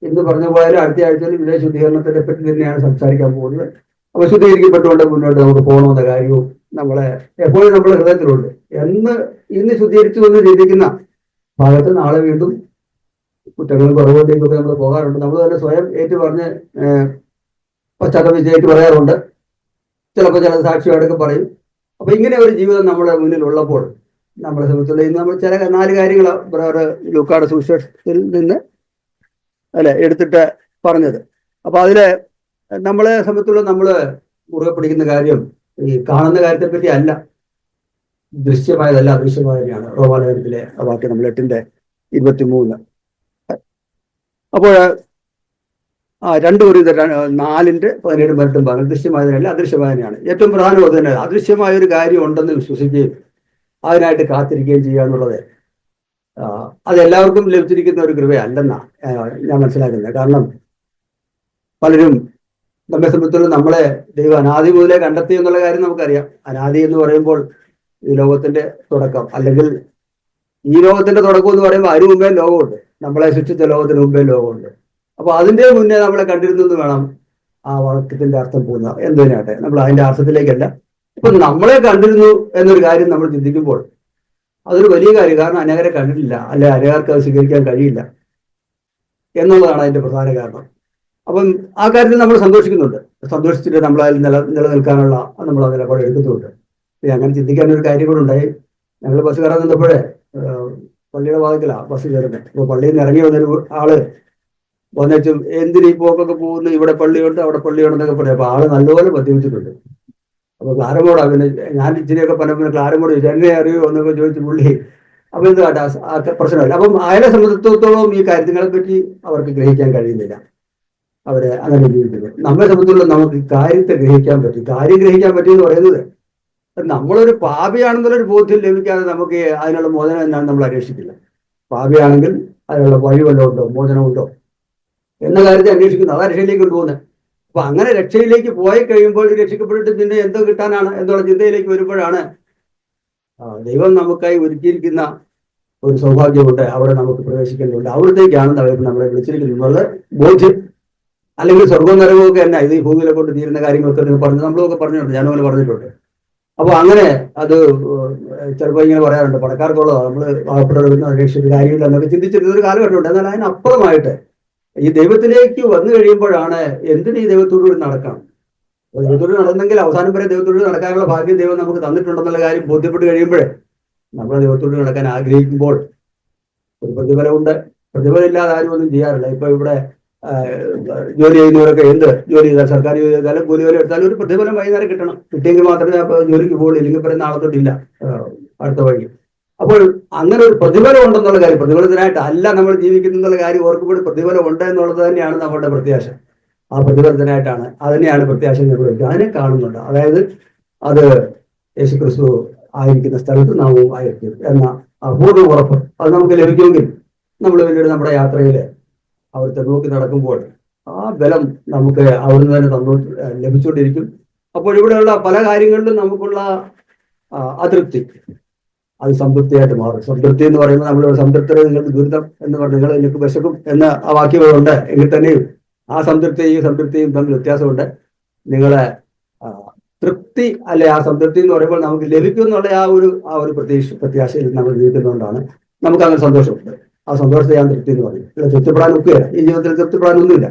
Speaker 2: എന്ന് പറഞ്ഞു പോയാലും അടുത്ത ആഴ്ചയിൽ ഇതേ ശുദ്ധീകരണത്തിനെ പറ്റി തന്നെയാണ് സംസാരിക്കാൻ പോകുന്നത്. അപ്പൊ ശുദ്ധീകരിക്കപ്പെട്ടുകൊണ്ട് മുന്നോട്ട് നമുക്ക് പോകണമെന്ന കാര്യവും നമ്മളെ എപ്പോഴും നമ്മുടെ ഹൃദയത്തിലുണ്ട്. ഇന്ന് ശുദ്ധീകരിച്ചു എന്ന് ചിന്തിക്കുന്ന ഭാഗത്ത് നാളെ വീണ്ടും കുറ്റങ്ങളും കുറവുകളിലേക്കൊക്കെ നമ്മൾ പോകാറുണ്ട്. നമ്മൾ തന്നെ സ്വയം ഏറ്റു പറഞ്ഞ് പശ്ചാത്തപിച്ച് ഏറ്റു പറയാറുണ്ട്. ചിലപ്പോൾ ചില സാക്ഷിയോടൊക്കെ പറയും. അപ്പൊ ഇങ്ങനെ ഒരു ജീവിതം നമ്മുടെ മുന്നിൽ ഉള്ളപ്പോൾ നമ്മളെ സംബന്ധിച്ചുള്ള ഇന്ന് നമ്മൾ ചില 4 കാര്യങ്ങൾ ലൂക്കായുടെ സുവിശേഷത്തിൽ നിന്ന് എടുത്തിട്ട് പറഞ്ഞത്. അപ്പൊ അതില് നമ്മളെ സംബന്ധിച്ചുള്ള നമ്മള് മുറുകെ പിടിക്കുന്ന കാര്യം ഈ കാണുന്ന കാര്യത്തെ പറ്റി അല്ല, ദൃശ്യമായതല്ല അദൃശ്യമായതാണ്. റോമാലേഖനത്തിലെ വാക്യം നമ്മൾ 8:23. അപ്പോൾ 2 കൊരിന്ത്യർ 4:17 ഭാഗം ദൃശ്യമായതിനല്ല അദൃശ്യമായതിനാണ്. ഏറ്റവും പ്രധാനം അത് തന്നെ. അദൃശ്യമായ ഒരു കാര്യം ഉണ്ടെന്ന് വിശ്വസിക്കുകയും അതിനായിട്ട് കാത്തിരിക്കുകയും ചെയ്യുക എന്നുള്ളത് അതെല്ലാവർക്കും ലഭിച്ചിരിക്കുന്ന ഒരു കൃപയല്ലെന്നാണ് ഞാൻ മനസ്സിലാക്കുന്നത്. കാരണം പലരും നമ്മെ സംബന്ധിച്ചുള്ള നമ്മളെ ദൈവം അനാദി മുതലേ കണ്ടെത്തി എന്നുള്ള കാര്യം നമുക്കറിയാം. അനാദി എന്ന് പറയുമ്പോൾ ഈ ലോകത്തിന്റെ തുടക്കം, അല്ലെങ്കിൽ ഈ ലോകത്തിന്റെ തുടക്കം എന്ന് പറയുമ്പോൾ അതിന് മുമ്പേ ലോകമുണ്ട്. നമ്മളെ സൃഷ്ടിച്ച ലോകത്തിന് മുമ്പേ ലോകമുണ്ട്. അപ്പൊ അതിന്റെ മുന്നേ നമ്മളെ കണ്ടിരുന്നു എന്ന് വേണം ആ വാക്യത്തിന്റെ അർത്ഥം പോകുന്ന എന്തിനാട്ടെ. നമ്മൾ അതിന്റെ അർത്ഥത്തിലേക്കല്ല. ഇപ്പൊ നമ്മളെ കണ്ടിരുന്നു എന്നൊരു കാര്യം നമ്മൾ ചിന്തിക്കുമ്പോൾ അതൊരു വലിയ കാര്യം. കാരണം അനേകരെ കണ്ടിട്ടില്ല, അല്ലെ അനേകർക്ക് അത് സ്വീകരിക്കാൻ കഴിയില്ല എന്നുള്ളതാണ് അതിന്റെ പ്രധാന കാരണം. അപ്പം ആ കാര്യത്തിൽ നമ്മൾ സന്തോഷിക്കുന്നുണ്ട്. സന്തോഷിച്ചിട്ട് നമ്മളതിൽ നിലനിൽക്കാനുള്ള നമ്മൾ ആ നിലപാട് എടുക്കുന്നുണ്ട്. അങ്ങനെ ചിന്തിക്കാനൊരു കാര്യം കൂടെ ഉണ്ടായി. ഞങ്ങൾ ബസ് കയറാൻ നിന്നപ്പോഴേ പള്ളിയുടെ ഭാഗത്തിലാണ് ബസ് കയറുന്നത്. അപ്പോൾ പള്ളിയിൽ നിന്ന് ഇറങ്ങി വന്നൊരു ആള് വന്നിട്ടും എന്തിന് ഈ പോക്കൊക്കെ പോകുന്നു, ഇവിടെ പള്ളിയുണ്ട് അവിടെ പള്ളിയുണ്ടെന്നൊക്കെ പറയും. അപ്പൊ ആള് നല്ലപോലെ മദ്യപിച്ചിട്ടുണ്ട്. അപ്പൊ ക്ലാരമോട് അവന് ഞാൻ ഇച്ചിരിയൊക്കെ പറഞ്ഞപ്പോൾ ക്ലാരമോട് ചോദിച്ചു എന്നെ അറിയോ എന്നൊക്കെ ചോദിച്ചു പുള്ളി. അപ്പൊ ഇത് പ്രശ്നമില്ല. അപ്പം അയാളെ സംബന്ധിച്ചിടത്തോളം ഈ കാര്യങ്ങളെ പറ്റി അവർക്ക് ഗ്രഹിക്കാൻ കഴിയുന്നില്ല. അവരെ അങ്ങനെ ജീവിക്കുന്നത്. നമ്മെ സംബന്ധിച്ചുള്ള നമുക്ക് കാര്യത്തെ ഗ്രഹിക്കാൻ പറ്റും. കാര്യം ഗ്രഹിക്കാൻ പറ്റുമെന്ന് പറയുന്നത് നമ്മളൊരു പാപിയാണെന്നുള്ളൊരു ബോധ്യം ലഭിക്കാതെ നമുക്ക് അതിനുള്ള മോചനം എന്നാണ് നമ്മൾ അന്വേഷിക്കില്ല. പാപിയാണെങ്കിൽ അതിനുള്ള വഴി വല്ലതും ഉണ്ടോ, മോചനമുണ്ടോ എന്ന കാര്യത്തെ അന്വേഷിക്കുന്നു. അതാ രക്ഷയിലേക്ക് കൊണ്ടുപോകുന്നത്. അപ്പൊ അങ്ങനെ രക്ഷയിലേക്ക് പോയി കഴിയുമ്പോൾ രക്ഷിക്കപ്പെട്ടിട്ട് പിന്നെ എന്തോ കിട്ടാനാണ് എന്നുള്ള ചിന്തയിലേക്ക് വരുമ്പോഴാണ് ദൈവം നമുക്കായി ഒരുക്കിയിരിക്കുന്ന ഒരു സൗഭാഗ്യമുണ്ട്. അവിടെ നമുക്ക് പ്രവേശിക്കേണ്ടതുണ്ട്. അവിടത്തേക്കാണ് നമ്മളെ വിളിച്ചിരിക്കുന്നത് ബോധ്യം. അല്ലെങ്കിൽ സ്വർഗവും നരകവും ഒക്കെ തന്നെ ഇത് ഈ ഭൂമിയിലെ കൊണ്ട് തീരുന്ന കാര്യങ്ങളൊക്കെ പറഞ്ഞു നമ്മളൊക്കെ പറഞ്ഞിട്ടുണ്ട്. ഞാനങ്ങനെ പറഞ്ഞിട്ടുണ്ട്. അപ്പൊ അങ്ങനെ അത് ചിലപ്പോൾ ഇങ്ങനെ പറയാറുണ്ട്, പണക്കാർക്കുള്ളതോ നമ്മൾ പാവപ്പെട്ടവരുന്ന രക്ഷിച്ച കാര്യമില്ല എന്നൊക്കെ ചിന്തിച്ചിരുന്ന ഒരു കാലഘട്ടമുണ്ട്. എന്നാൽ അതിനപ്പുറമായിട്ട് ഈ ദൈവത്തിലേക്ക് വന്നു കഴിയുമ്പോഴാണ് എന്തിന് ഈ ദൈവത്തോടുകൂടി നടക്കണം. ദൈവത്തോട് നടന്നെങ്കിൽ അവസാനം വരെ ദൈവത്തോട് നടക്കാനുള്ള ഭാഗ്യം ദൈവം നമുക്ക് തന്നിട്ടുണ്ടെന്നുള്ള കാര്യം ബോധ്യപ്പെട്ട് കഴിയുമ്പോഴേ നമ്മൾ ദൈവത്തോട് നടക്കാൻ ആഗ്രഹിക്കുമ്പോൾ ഒരു പ്രതിഫലമുണ്ട്. പ്രതിഫലം ഇല്ലാതെ ആരും ഒന്നും ചെയ്യാറില്ല. ഇപ്പൊ ഇവിടെ ജോലി ചെയ്യുന്നവരൊക്കെ എന്ത് ജോലി ചെയ്താൽ, സർക്കാർ ജോലി ചെയ്താലും കൂലി വേല എടുത്താലും ഒരു പ്രതിഫലം വൈകുന്നേരം കിട്ടണം. കിട്ടിയെങ്കിൽ മാത്രമേ ജോലിക്ക് പോകുള്ളൂ. ഇല്ലെങ്കിൽ പറയുന്ന നാളെ തൊട്ടില്ല അടുത്ത വഴി. അപ്പോൾ അങ്ങനെ ഒരു പ്രതിഫലം ഉണ്ടെന്നുള്ള കാര്യം, പ്രതിഫലത്തിനായിട്ട് അല്ല നമ്മൾ ജീവിക്കുന്നുള്ള കാര്യം ഓർക്കുമ്പോൾ പ്രതിഫലം ഉണ്ട് എന്നുള്ളത് തന്നെയാണ് നമ്മുടെ പ്രത്യാശ. ആ പ്രതിഫലത്തിനായിട്ടാണ്, അതിനെയാണ് പ്രത്യാശ നിർവഹിക്കുക. അതിനെ കാണുന്നുണ്ട്. അതായത് അത് യേശുക്രിസ്തു ആയിരിക്കുന്ന സ്ഥലത്ത് നാമവും ആയിരിക്കും എന്ന അപൂർവ ഉറപ്പ് അത് നമുക്ക് ലഭിക്കുമെങ്കിൽ നമ്മൾ പിന്നീട് നമ്മുടെ യാത്രയിൽ അവിടുത്തെ നോക്കി നടക്കുമ്പോൾ ആ ബലം നമുക്ക് അവിടുന്ന് തന്നെ ലഭിച്ചുകൊണ്ടിരിക്കും. അപ്പോൾ ഇവിടെയുള്ള പല കാര്യങ്ങളിലും നമുക്കുള്ള അതൃപ്തി അത് സംതൃപ്തിയായിട്ട് മാറും. സംതൃപ്തി എന്ന് പറയുമ്പോൾ നമ്മൾ സംതൃപ്തരെ നിങ്ങൾക്ക് ദുരിതം എന്ന് പറഞ്ഞ് നിങ്ങൾ എനിക്ക് വിശക്കും എന്ന ആ വാക്യങ്ങളുണ്ട്. എങ്കിൽ തന്നെയും ആ സംതൃപ്തിയും ഈ സംതൃപ്തിയും തമ്മിൽ വ്യത്യാസമുണ്ട്. നിങ്ങളെ തൃപ്തി അല്ലെ ആ സംതൃപ്തി എന്ന് പറയുമ്പോൾ നമുക്ക് ലഭിക്കും എന്നുള്ള ആ ഒരു പ്രത്യാശയിൽ നമ്മൾ ജീവിക്കുന്നതുകൊണ്ടാണ് നമുക്ക് അങ്ങനെ സന്തോഷമുണ്ട്. ആ സന്തോഷത്തെ ഞാൻ തൃപ്തി എന്ന് പറയും. ഇവിടെ തൃപ്തിപ്പെടാൻ ഒക്കുകയില്ല. ഈ ജീവിതത്തിൽ തൃപ്തിപ്പെടാനൊന്നുമില്ല.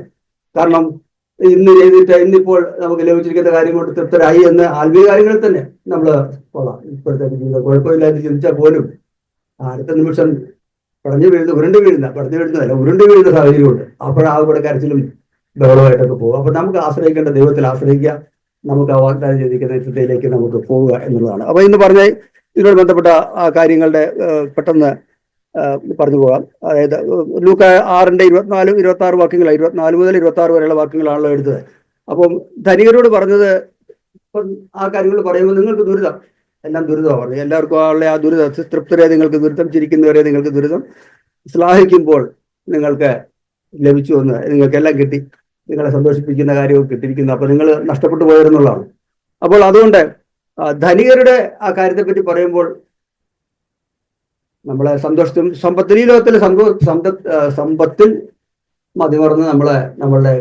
Speaker 2: കാരണം ഇന്ന് ചെയ്തിട്ട് ഇന്നിപ്പോൾ നമുക്ക് ലഭിച്ചിരിക്കുന്ന കാര്യം കൊണ്ട് തൃപ്തരായി എന്ന് ആത്മീയ കാര്യങ്ങളിൽ തന്നെ നമ്മൾ കൊള്ളാം. ഇപ്പോഴത്തെ ജീവിതം കുഴപ്പമില്ലാതെ ചിന്തിച്ചാൽ പോലും അടുത്ത നിമിഷം പടഞ്ഞു വീഴുന്നതല്ല ഉരുണ്ടു വീഴുന്ന സാഹചര്യമുണ്ട്. അപ്പോഴാവിടെ കരച്ചിലും ബഹളമായിട്ടൊക്കെ പോകും. അപ്പൊ നമുക്ക് ആശ്രയിക്കേണ്ട ദൈവത്തിൽ ആശ്രയിക്കുക. നമുക്ക് ആ വാഗ്ദാനം ചെയ്തിരിക്കുന്ന ചിന്തയിലേക്ക് നമുക്ക് പോവുക എന്നുള്ളതാണ്. അപ്പൊ ഇന്ന് പറഞ്ഞ ഇതിനോട് ബന്ധപ്പെട്ട ആ കാര്യങ്ങളുടെ പെട്ടെന്ന് പറഞ്ഞു പോകാം. അതായത് ലൂക്ക 6:24-26 വാക്യങ്ങളാണ്. 24 മുതൽ 26 വരെയുള്ള വാക്യങ്ങളാണല്ലോ എടുത്തത്. അപ്പം ധനികരോട് പറഞ്ഞത് അപ്പം ആ കാര്യങ്ങൾ പറയുമ്പോൾ നിങ്ങൾക്ക് ദുരിതം, എല്ലാം ദുരിതമാണ് പറഞ്ഞത്. എല്ലാവർക്കും ഉള്ള ആ ദുരിതം, തൃപ്തരെ നിങ്ങൾക്ക് ദുരിതം, ചിരിക്കുന്നവരെ നിങ്ങൾക്ക് ദുരിതം, ശ്ലാഘിക്കുമ്പോൾ നിങ്ങൾക്ക് ലഭിച്ചു എന്ന്, നിങ്ങൾക്കെല്ലാം കിട്ടി, നിങ്ങളെ സന്തോഷിപ്പിക്കുന്ന കാര്യവും കിട്ടിയിരിക്കുന്നു, അപ്പൊ നിങ്ങൾ നഷ്ടപ്പെട്ടു പോയതെന്നുള്ളതാണ്. അപ്പോൾ അതുകൊണ്ട് ധനികരുടെ ആ കാര്യത്തെപ്പറ്റി പറയുമ്പോൾ നമ്മളെ സന്തോഷത്തിലും സമ്പത്തിൽ, ഈ ലോകത്തിലെ സമ്പത്തിൽ മതിമറന്ന് നമ്മളുടെ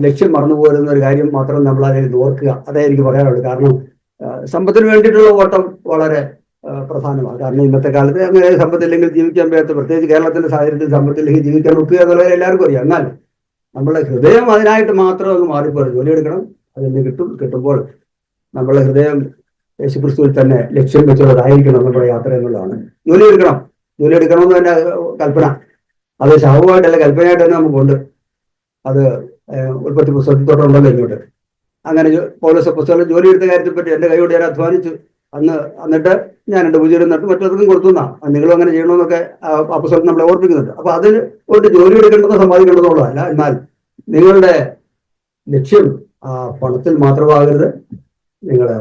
Speaker 2: ലക്ഷ്യം മറന്നു പോരുന്ന ഒരു കാര്യം മാത്രം നമ്മൾ അതിൽ ഓർക്കുക. അതേ എനിക്ക് പറയാനുള്ളൂ. കാരണം സമ്പത്തിന് വേണ്ടിയിട്ടുള്ള ഓട്ടം വളരെ പ്രധാനമാണ്. കാരണം ഇന്നത്തെ കാലത്ത് അങ്ങനെ സമ്പത്തില്ലെങ്കിൽ ജീവിക്കാൻ പറ്റാത്ത, പ്രത്യേകിച്ച് കേരളത്തിന്റെ സാഹചര്യത്തിൽ സമ്പത്തില്ലെങ്കിൽ ജീവിക്കാൻ ഒക്കുക എന്നുള്ളത് എല്ലാവർക്കും അറിയാം. എന്നാൽ നമ്മളുടെ ഹൃദയം അതിനായിട്ട് മാത്രം അങ്ങ് മാറിപ്പോയി. ജോലി എടുക്കണം, അതിന് കിട്ടുമ്പോൾ നമ്മളുടെ ഹൃദയം യേശുക്രിസ്തുവിൽ തന്നെ ലക്ഷ്യം വെച്ചുള്ളതായിരിക്കണം നമ്മുടെ യാത്ര എന്നുള്ളതാണ്. ജോലി എടുക്കണമെന്ന് തന്നെ കൽപ്പന, അത് ശാപമായിട്ടല്ല കൽപ്പനയായിട്ട് തന്നെ നമുക്കുണ്ട്. അത് ഉൽപ്പത്തി പുസ്തകത്തോടുണ്ടല്ലോ ഇങ്ങോട്ട്. അങ്ങനെ പൗലോസ് പുസ്തകം ജോലി എടുത്ത കാര്യത്തെപ്പറ്റി എൻ്റെ കൈയോട് ഞാൻ അധ്വാനിച്ചു, എന്നിട്ട് ഞാൻ എൻ്റെ ഉജീരം നട്ടു മറ്റൊരുക്കും കൊടുത്തുന്നാ, നിങ്ങളും അങ്ങനെ ചെയ്യണമെന്നൊക്കെ ആ പുസ്തകം നമ്മളെ ഓർപ്പിക്കുന്നുണ്ട്. അപ്പൊ അതിന് കൊണ്ട് ജോലി എടുക്കേണ്ടതോ സമ്പാദിക്കേണ്ടതുള്ളതല്ല. എന്നാൽ നിങ്ങളുടെ ലക്ഷ്യം ആ പണത്തിൽ മാത്രമാകരുത്, നിങ്ങളുടെ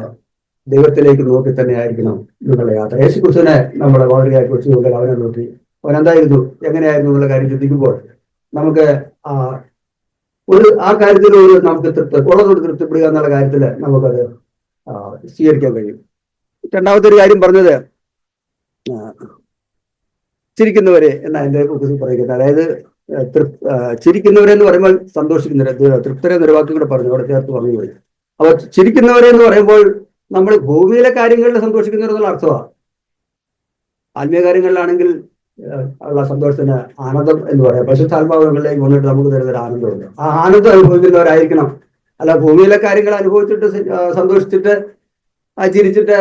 Speaker 2: ദൈവത്തിലേക്ക് നോക്കി തന്നെ ആയിരിക്കണം നിങ്ങളുടെ യാത്ര. യേശുക്രിസ്തുവിനെ നമ്മളെ മാതൃകയാക്കി വെച്ച് നോക്കിയാൽ അവനെ നോക്കി അവൻ എന്തായിരുന്നു, എങ്ങനെയായിരുന്നു എന്നുള്ള കാര്യം ചിന്തിക്കുമ്പോൾ നമുക്ക് ആ കാര്യത്തിൽ നമുക്ക് ഉള്ളതോട് തൃപ്തിപ്പെടുക എന്നുള്ള കാര്യത്തിൽ നമുക്കത് സ്വീകരിക്കാൻ കഴിയും. രണ്ടാമത്തെ ഒരു കാര്യം പറഞ്ഞത് ചിരിക്കുന്നവരെ എന്നാ എൻ്റെ കുറിച്ച് പറയുന്നത്. അതായത് ചിരിക്കുന്നവരെ എന്ന് പറയുമ്പോൾ സന്തോഷിക്കുന്നവരെ, തൃപ്തരെ എന്നൊരു വാക്കും കൂടെ പറഞ്ഞു, അവിടെ ചേർത്ത് പറഞ്ഞു പോയി. അപ്പൊ ചിരിക്കുന്നവരെ എന്ന് പറയുമ്പോൾ നമ്മൾ ഭൂമിയിലെ കാര്യങ്ങളിൽ സന്തോഷിക്കുന്നവരെന്നുള്ള അർത്ഥമാണ്. ആത്മീയ കാര്യങ്ങളിലാണെങ്കിൽ ഉള്ള സന്തോഷത്തിന് ആനന്ദം എന്ന് പറയാം. പരിശുദ്ധാത്മാവിലേക്ക് വന്നിട്ട് നമുക്ക് തരുന്നൊരു ആനന്ദമുണ്ട്. ആ ആനന്ദം അനുഭവിക്കുന്നവരായിരിക്കണം. അല്ല ഭൂമിയിലെ കാര്യങ്ങൾ അനുഭവിച്ചിട്ട് സന്തോഷിച്ചിട്ട് ചിരിച്ചിട്ട്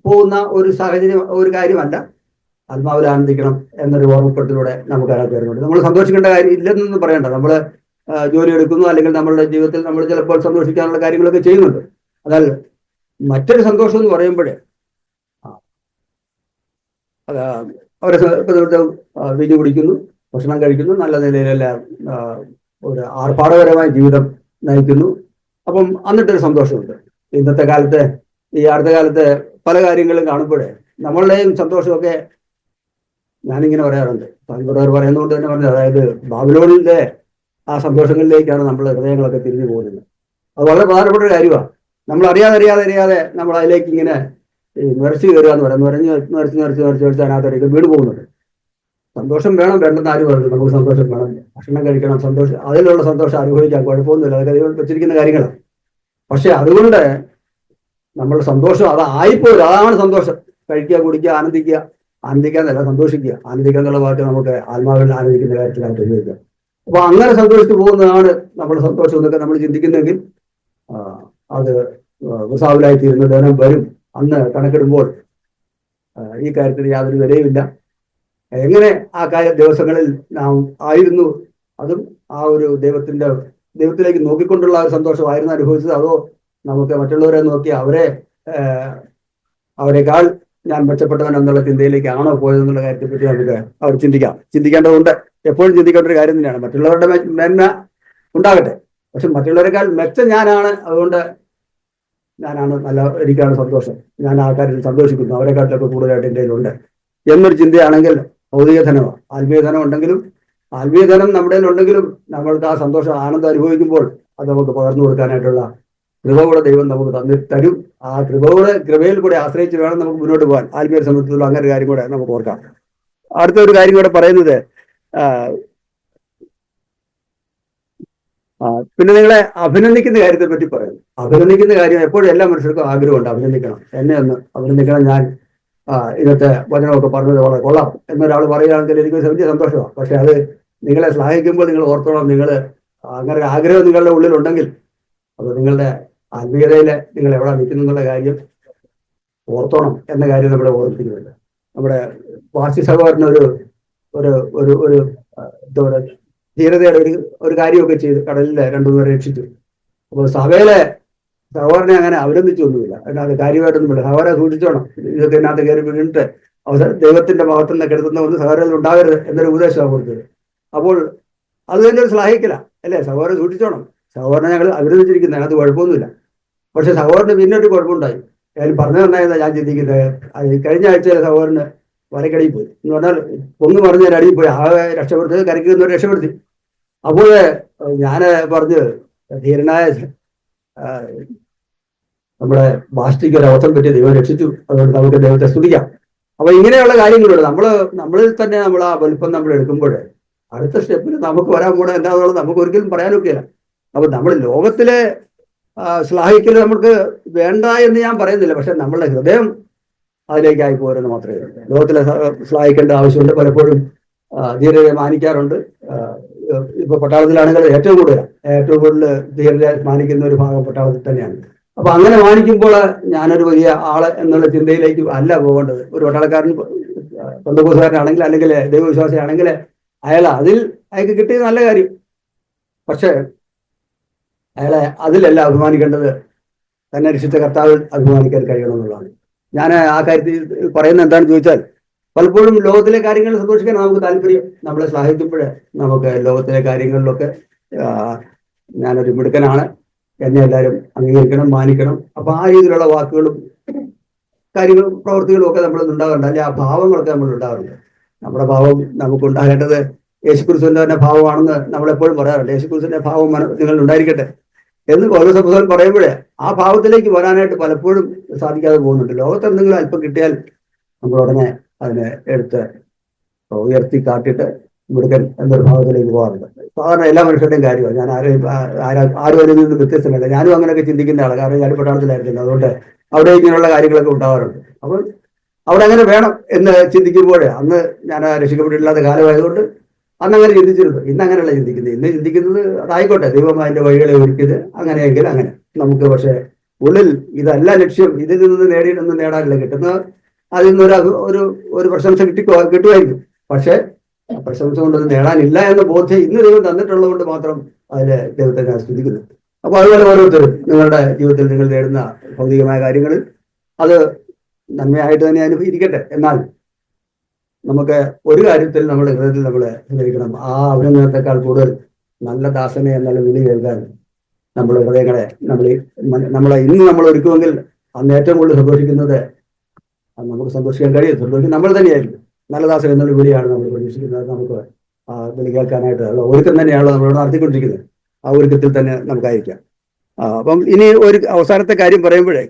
Speaker 2: പോകുന്ന ഒരു സാഹചര്യം, ഒരു കാര്യമല്ല. ആത്മാവിൽ ആനന്ദിക്കണം എന്നൊരു ഓർമ്മപ്പെടുത്തിലൂടെ നമുക്ക് അതിനകത്ത് വരുന്നുണ്ട്. നമ്മൾ സന്തോഷിക്കേണ്ട കാര്യം ഇല്ലെന്നൊന്നും പറയണ്ട. നമ്മൾ ജോലി എടുക്കുന്നു, അല്ലെങ്കിൽ നമ്മളുടെ ജീവിതത്തിൽ നമ്മൾ ചിലപ്പോൾ സന്തോഷിക്കാനുള്ള കാര്യങ്ങളൊക്കെ ചെയ്യുന്നുണ്ട്. എന്നാൽ മറ്റൊരു സന്തോഷം എന്ന് പറയുമ്പോഴേ അവരെ വീഞ്ഞു കുടിക്കുന്നു, ഭക്ഷണം കഴിക്കുന്നു, നല്ല നിലയിലെല്ലാം ഒരു ആർഭാടകരമായ ജീവിതം നയിക്കുന്നു. അപ്പം എന്നിട്ടൊരു സന്തോഷമുണ്ട്. ഇന്നത്തെ കാലത്ത്, ഈ അടുത്ത കാലത്ത് പല കാര്യങ്ങളും കാണുമ്പോഴേ നമ്മളുടെയും സന്തോഷമൊക്കെ ഞാനിങ്ങനെ പറയാറുണ്ട്, താങ്കളോട് പറയുന്നതുകൊണ്ട് തന്നെ പറഞ്ഞത്, അതായത് ബാബിലോണിന്റെ ആ സന്തോഷങ്ങളിലേക്കാണ് നമ്മൾ ഹൃദയങ്ങളൊക്കെ തിരിഞ്ഞു പോകുന്നത്. അത് വളരെ പ്രധാനപ്പെട്ട ഒരു കാര്യമാണ്. നമ്മൾ അറിയാതെ നമ്മൾ അതിലേക്ക് ഇങ്ങനെ നിറച്ച് കയറുക എന്ന് പറയാം. നിറച്ച് അതിനകത്തേക്ക് വീട് പോകുന്നുണ്ട്. സന്തോഷം വേണം, വേണ്ടെന്ന് ആരും പറഞ്ഞു. നമുക്ക് സന്തോഷം വേണം, ഭക്ഷണം കഴിക്കണം, സന്തോഷം, അതിലുള്ള സന്തോഷം അനുഭവിക്കാൻ കുഴപ്പമൊന്നുമില്ല, അതൊക്കെ ദൈവം വെച്ചിരിക്കുന്ന കാര്യങ്ങളാണ്. പക്ഷെ അതുകൊണ്ട് നമ്മളുടെ സന്തോഷം അതായിപ്പോയത്. അതാണ് സന്തോഷം. കഴിക്കുക, കുടിക്കുക, ആനന്ദിക്കാന്നല്ല, സന്തോഷിക്കുക. ആനന്ദിക്കുക എന്നുള്ള വാക്ക് നമുക്ക് ആത്മാവിൽ ആനന്ദിക്കുന്ന കാര്യത്തിലായിട്ട് ഉപയോഗിക്കാം. അപ്പൊ അങ്ങനെ സന്തോഷിച്ചു പോകുന്നതാണ് നമ്മുടെ സന്തോഷം എന്നൊക്കെ നമ്മൾ ചിന്തിക്കുന്നെങ്കിൽ അത് വൃഥാവിലായി തീരുന്ന ധനം വരും. അന്ന് കണക്കിടുമ്പോൾ ഈ കാര്യത്തിൽ യാതൊരു വിലയുമില്ല. എങ്ങനെ ആ ദിവസങ്ങളിൽ നാം ആയിരുന്നു, അതും ആ ഒരു ദൈവത്തിലേക്ക് നോക്കിക്കൊണ്ടുള്ള ഒരു സന്തോഷമായിരുന്നു അനുഭവിച്ചത്, അതോ നമുക്ക് മറ്റുള്ളവരെ നോക്കി അവരെക്കാൾ ഞാൻ മെച്ചപ്പെട്ടവൻ എന്നുള്ള ചിന്തയിലേക്കാണോ പോയതെന്നുള്ള കാര്യത്തെപ്പറ്റി നമുക്ക് അവർ ചിന്തിക്കേണ്ടതുണ്ട്. എപ്പോഴും ചിന്തിക്കേണ്ട ഒരു കാര്യം തന്നെയാണ്. മറ്റുള്ളവരുടെ മേന്മ ഉണ്ടാകട്ടെ, പക്ഷെ മറ്റുള്ളവരെക്കാൾ മെച്ചം ഞാനാണ്, അതുകൊണ്ട് എനിക്കാണ് സന്തോഷം, ഞാൻ ആ കാര്യത്തിൽ സന്തോഷിക്കുന്നു, അവരെക്കാട്ടിലൊക്കെ കൂടുതലായിട്ട് എൻ്റെ കയ്യിലുണ്ട് എന്നൊരു ചിന്തയാണെങ്കിൽ ഭൗതിക ധനമാണ്. ആത്മീയ ധനം ഉണ്ടെങ്കിലും, ആത്മീയ ധനം നമ്മുടെ ഉണ്ടെങ്കിലും നമ്മൾക്ക് ആ സന്തോഷം, ആനന്ദം അനുഭവിക്കുമ്പോൾ അത് നമുക്ക് പകർന്നു കൊടുക്കാനായിട്ടുള്ള കൃപയുടെ ദൈവം നമുക്ക് തരും. ആ കൃപയിൽ കൂടെ ആശ്രയിച്ച് വേണം നമുക്ക് മുന്നോട്ട് പോകാൻ. ആത്മീയ സംബന്ധിച്ചുള്ള അങ്ങനെ ഒരു കാര്യം കൂടെ നമുക്ക് ഓർക്കാം. അടുത്ത ഒരു കാര്യം കൂടെ പറയുന്നത്, പിന്നെ നിങ്ങളെ അഭിനന്ദിക്കുന്ന കാര്യത്തെ പറ്റി പറയുന്നു. അഭിനന്ദിക്കുന്ന കാര്യം എപ്പോഴും എല്ലാ മനുഷ്യർക്കും ആഗ്രഹമുണ്ട്, അഭിനന്ദിക്കണം, എന്നെ ഒന്ന് അഭിനന്ദിക്കണം, ഞാൻ ഇന്നത്തെ വചനമൊക്കെ പറഞ്ഞത് വളരെ കൊള്ളാം എന്നൊരാൾ പറയുകയാണെങ്കിൽ എനിക്ക് വലിയ സന്തോഷമാണ്. പക്ഷെ അത് നിങ്ങളെ സഹായിക്കുമ്പോൾ നിങ്ങൾ ഓർത്തോളം, നിങ്ങൾ അങ്ങനെ ഒരു ആഗ്രഹം നിങ്ങളുടെ ഉള്ളിലുണ്ടെങ്കിൽ അത് നിങ്ങളുടെ ആത്മീയതയിൽ നിങ്ങൾ എവിടെ നിൽക്കുന്നു എന്നുള്ള കാര്യം ഓർത്തോണം എന്ന കാര്യം നമ്മളെ ഓർമ്മിപ്പിക്കുന്നുണ്ട്. നമ്മുടെ വാസി സഹോദരന് ഒരു ധീരതയുടെ ഒരു കാര്യമൊക്കെ ചെയ്ത് കടലിൽ രണ്ടുപേരെ രക്ഷിച്ചു. അപ്പോൾ സഭയിലെ സഹോദരനെ അങ്ങനെ അഭിനന്ദിച്ചൊന്നുമില്ല, അതിനകത്ത് കാര്യമായിട്ടൊന്നുമില്ല. സഹോദരനെ സൂക്ഷിച്ചോണം, ഇതൊക്കെ ഇതിനകത്ത് കയറി വീണിട്ട് അവസരം ദൈവത്തിന്റെ ഭാഗത്തുനിന്ന് കെടുത്തുന്ന ഒന്ന് സഹോദരൻ ഉണ്ടാകരുത് എന്നൊരു ഉപദേശമാണ് കൊടുത്തത്. അപ്പോൾ അത് തന്നെ ഒരു ശ്ലാഹിക്കല അല്ലേ, സഹോദരൻ സൂക്ഷിച്ചോണം. സഹോദരനെ ഞങ്ങൾ അഭിനന്ദിച്ചിരിക്കുന്നത്, അതിനകത്ത് കുഴപ്പമൊന്നുമില്ല. പക്ഷെ സഹോദരന് പിന്നെ ഒരു കുഴപ്പമുണ്ടായി. ഞാൻ പറഞ്ഞു തന്നായിരുന്നു ഞാൻ ചിന്തിക്കുന്നത്. കഴിഞ്ഞ ആഴ്ച സഹോദരന് വലക്കടിയിൽ പോയി എന്ന് പറഞ്ഞാൽ പൊങ്ങ് പറഞ്ഞ അടിയിൽ പോയി. ആകെ രക്ഷപ്പെടുത്തി, കരയ്ക്ക് നിന്നവർ രക്ഷപ്പെടുത്തി. അപ്പോൾ ഞാൻ പറഞ്ഞു, ധീരനായ നമ്മുടെ ബാസ്റ്റിക്ക് ഒരു അവസരം പറ്റി ദൈവം രക്ഷിച്ചു, അതുകൊണ്ട് നമുക്ക് ദൈവത്തെ സ്തുതിക്കാം. അപ്പൊ ഇങ്ങനെയുള്ള കാര്യങ്ങളുണ്ട്. നമ്മളിൽ തന്നെ നമ്മൾ ആ വലുപ്പം നമ്മൾ എടുക്കുമ്പോൾ അടുത്ത സ്റ്റെപ്പിൽ നമുക്ക് വരാൻ പോണ എന്താണെന്നുള്ളത് നമുക്ക് ഒരിക്കലും പറയാനൊക്കെയില്ല. അപ്പൊ നമ്മൾ ലോകത്തിലെ ശ്ലാഘിക്കൽ നമുക്ക് വേണ്ട എന്ന് ഞാൻ പറയുന്നില്ല, പക്ഷെ നമ്മളുടെ ഹൃദയം അതിലേക്കായി പോരെന്ന് മാത്രമേ ഉള്ളൂ. ലോകത്തിലെ ശ്ലാഘിക്കേണ്ട ആവശ്യമുണ്ട്. പലപ്പോഴും ധീരരെ മാനിക്കാറുണ്ട്. ഇപ്പൊ പട്ടാളത്തിലാണെങ്കിൽ ഏറ്റവും കൂടുതൽ ധീരരെ മാനിക്കുന്ന ഒരു ഭാഗം പട്ടാളത്തിൽ തന്നെയാണ്. അപ്പൊ അങ്ങനെ മാനിക്കുമ്പോൾ ഞാനൊരു വലിയ ആള് എന്നുള്ള ചിന്തയിലേക്ക് അല്ല പോകേണ്ടത്. ഒരു പട്ടാളക്കാരൻ ബന്ധുക്കൂസുകാരനാണെങ്കിൽ അല്ലെങ്കിൽ ദൈവവിശ്വാസിയാണെങ്കിൽ അയാൾക്ക് കിട്ടിയ നല്ല കാര്യം. പക്ഷെ അയാളെ അതിലല്ല അഭിമാനിക്കേണ്ടത്, തന്നെ രക്ഷിച്ച കർത്താവിൽ അഭിമാനിക്കാൻ കഴിയണമെന്നുള്ളതാണ്. ഞാൻ ആ കാര്യത്തിൽ പറയുന്നത് എന്താണെന്ന് ചോദിച്ചാൽ, പലപ്പോഴും ലോകത്തിലെ കാര്യങ്ങൾ സന്തോഷിക്കാൻ നമുക്ക് താല്പര്യം. നമ്മളെ സഹായിക്കുമ്പോൾ നമുക്ക് ലോകത്തിലെ കാര്യങ്ങളിലൊക്കെ ഞാനൊരു മിടുക്കനാണ്, എന്നെ എല്ലാവരും അംഗീകരിക്കണം, മാനിക്കണം. അപ്പൊ ആ രീതിയിലുള്ള വാക്കുകളും കാര്യങ്ങളും പ്രവൃത്തികളും ഒക്കെ നമ്മൾ ഉണ്ടാകാറുണ്ട്. അല്ലെങ്കിൽ ആ ഭാവങ്ങളൊക്കെ നമ്മൾ ഉണ്ടാകാറുണ്ട്. നമ്മുടെ ഭാവം നമുക്ക് ഉണ്ടാകേണ്ടത് യേശുക്രിസ്തുവിന്റെ തന്നെ ഭാവമാണെന്ന് നമ്മളെപ്പോഴും പറയാറുണ്ട്. യേശുക്രിസ്തുവിന്റെ ഭാവം നിങ്ങൾ ഉണ്ടായിരിക്കട്ടെ എന്ന് പൗലോസ് അപ്പോസ്തലൻ പറയുമ്പോഴേ ആ ഭാവത്തിലേക്ക് വരാനായിട്ട് പലപ്പോഴും സാധിക്കാതെ പോകുന്നുണ്ട്. ലോകത്ത് എന്തെങ്കിലും അല്പം കിട്ടിയാൽ നമ്മൾ ഉടനെ അതിനെ എടുത്ത് ഉയർത്തി കാട്ടിയിട്ട് മിടുക്കൻ എന്നൊരു ഭാവത്തിലേക്ക് പോകാറുണ്ട്. സാധാരണ എല്ലാ മനുഷ്യരുടെയും കാര്യമാണ്. ഞാൻ ആരും അതിൽ നിന്ന് വ്യത്യസ്തമല്ല. ഞാനും അങ്ങനെയൊക്കെ ചിന്തിക്കുന്ന ആളാണ്. കാരണം ഞാൻ പട്ടാളത്തിലായിരുന്നില്ല, അതുകൊണ്ട് അവിടെ ഇങ്ങനെയുള്ള കാര്യങ്ങളൊക്കെ ഉണ്ടാവാറുണ്ട്. അപ്പോൾ അവിടെ അങ്ങനെ വേണം എന്ന് ചിന്തിക്കുമ്പോൾ, അന്ന് ഞാൻ രക്ഷിക്കപ്പെട്ടിട്ടില്ലാത്ത കാലമായതുകൊണ്ട് അന്ന് അങ്ങനെ ചിന്തിച്ചിരുന്നു. ഇന്ന് അങ്ങനെയല്ല ചിന്തിക്കുന്നത്. ഇന്ന് ചിന്തിക്കുന്നത് അതായിക്കോട്ടെ, ദൈവം അതിന്റെ വഴികളെ ഒരുക്കിയത് അങ്ങനെയെങ്കിൽ അങ്ങനെ നമുക്ക്. പക്ഷെ ഉള്ളിൽ ഇതല്ല ലക്ഷ്യം, ഇതിൽ നിന്ന് നേടിയിട്ടൊന്നും നേടാനില്ല. കിട്ടുന്നത് അതിൽ നിന്ന് ഒരു പ്രശംസ കിട്ടുമായിരിക്കും. പക്ഷെ പ്രശംസ കൊണ്ടൊന്നും നേടാനില്ല എന്ന ബോധ്യം ഇന്ന് ദൈവം തന്നിട്ടുള്ളത് കൊണ്ട് മാത്രം അതിലെ ദൈവത്തെ ഞാൻ സ്തുതിക്കുന്നു. അപ്പൊ അതുപോലെ ഓരോരുത്തരും നിങ്ങളുടെ ജീവിതത്തിൽ നിങ്ങൾ നേടുന്ന ഭൗതികമായ കാര്യങ്ങളിൽ അത് നന്മയായിട്ട് തന്നെ അനുഭവിക്കട്ടെ. എന്നാൽ നമുക്ക് ഒരു കാര്യത്തിൽ നമ്മുടെ ഹൃദയത്തിൽ നമ്മൾ സ്മരിക്കണം. ആ അഭിനന്ദനത്തെക്കാൾ കൂടുതൽ നല്ല ദാസനെ എന്നുള്ള വിളി കേൾക്കാൻ നമ്മുടെ ഹൃദയങ്ങളെ നമ്മളെ ഇന്ന് നമ്മൾ ഒരുക്കുമെങ്കിൽ അന്ന് ഏറ്റവും കൂടുതൽ സന്തോഷിക്കുന്നത്, നമുക്ക് സന്തോഷിക്കാൻ കഴിയും. സന്തോഷം നമ്മൾ തന്നെയായിരിക്കും. നല്ല ദാസൻ എന്നുള്ള വിളിയാണ് നമ്മൾ പ്രതീക്ഷിക്കുന്നത്. നമുക്ക് വിളി കേൾക്കാനായിട്ടുള്ള ഒരുക്കം തന്നെയാണ് നമ്മളോട് നടത്തിക്കൊണ്ടിരിക്കുന്നത്. ആ ഒരുക്കത്തിൽ തന്നെ നമുക്കായിരിക്കാം. അപ്പം ഇനി ഒരു അവസാനത്തെ കാര്യം പറയുമ്പോഴേ,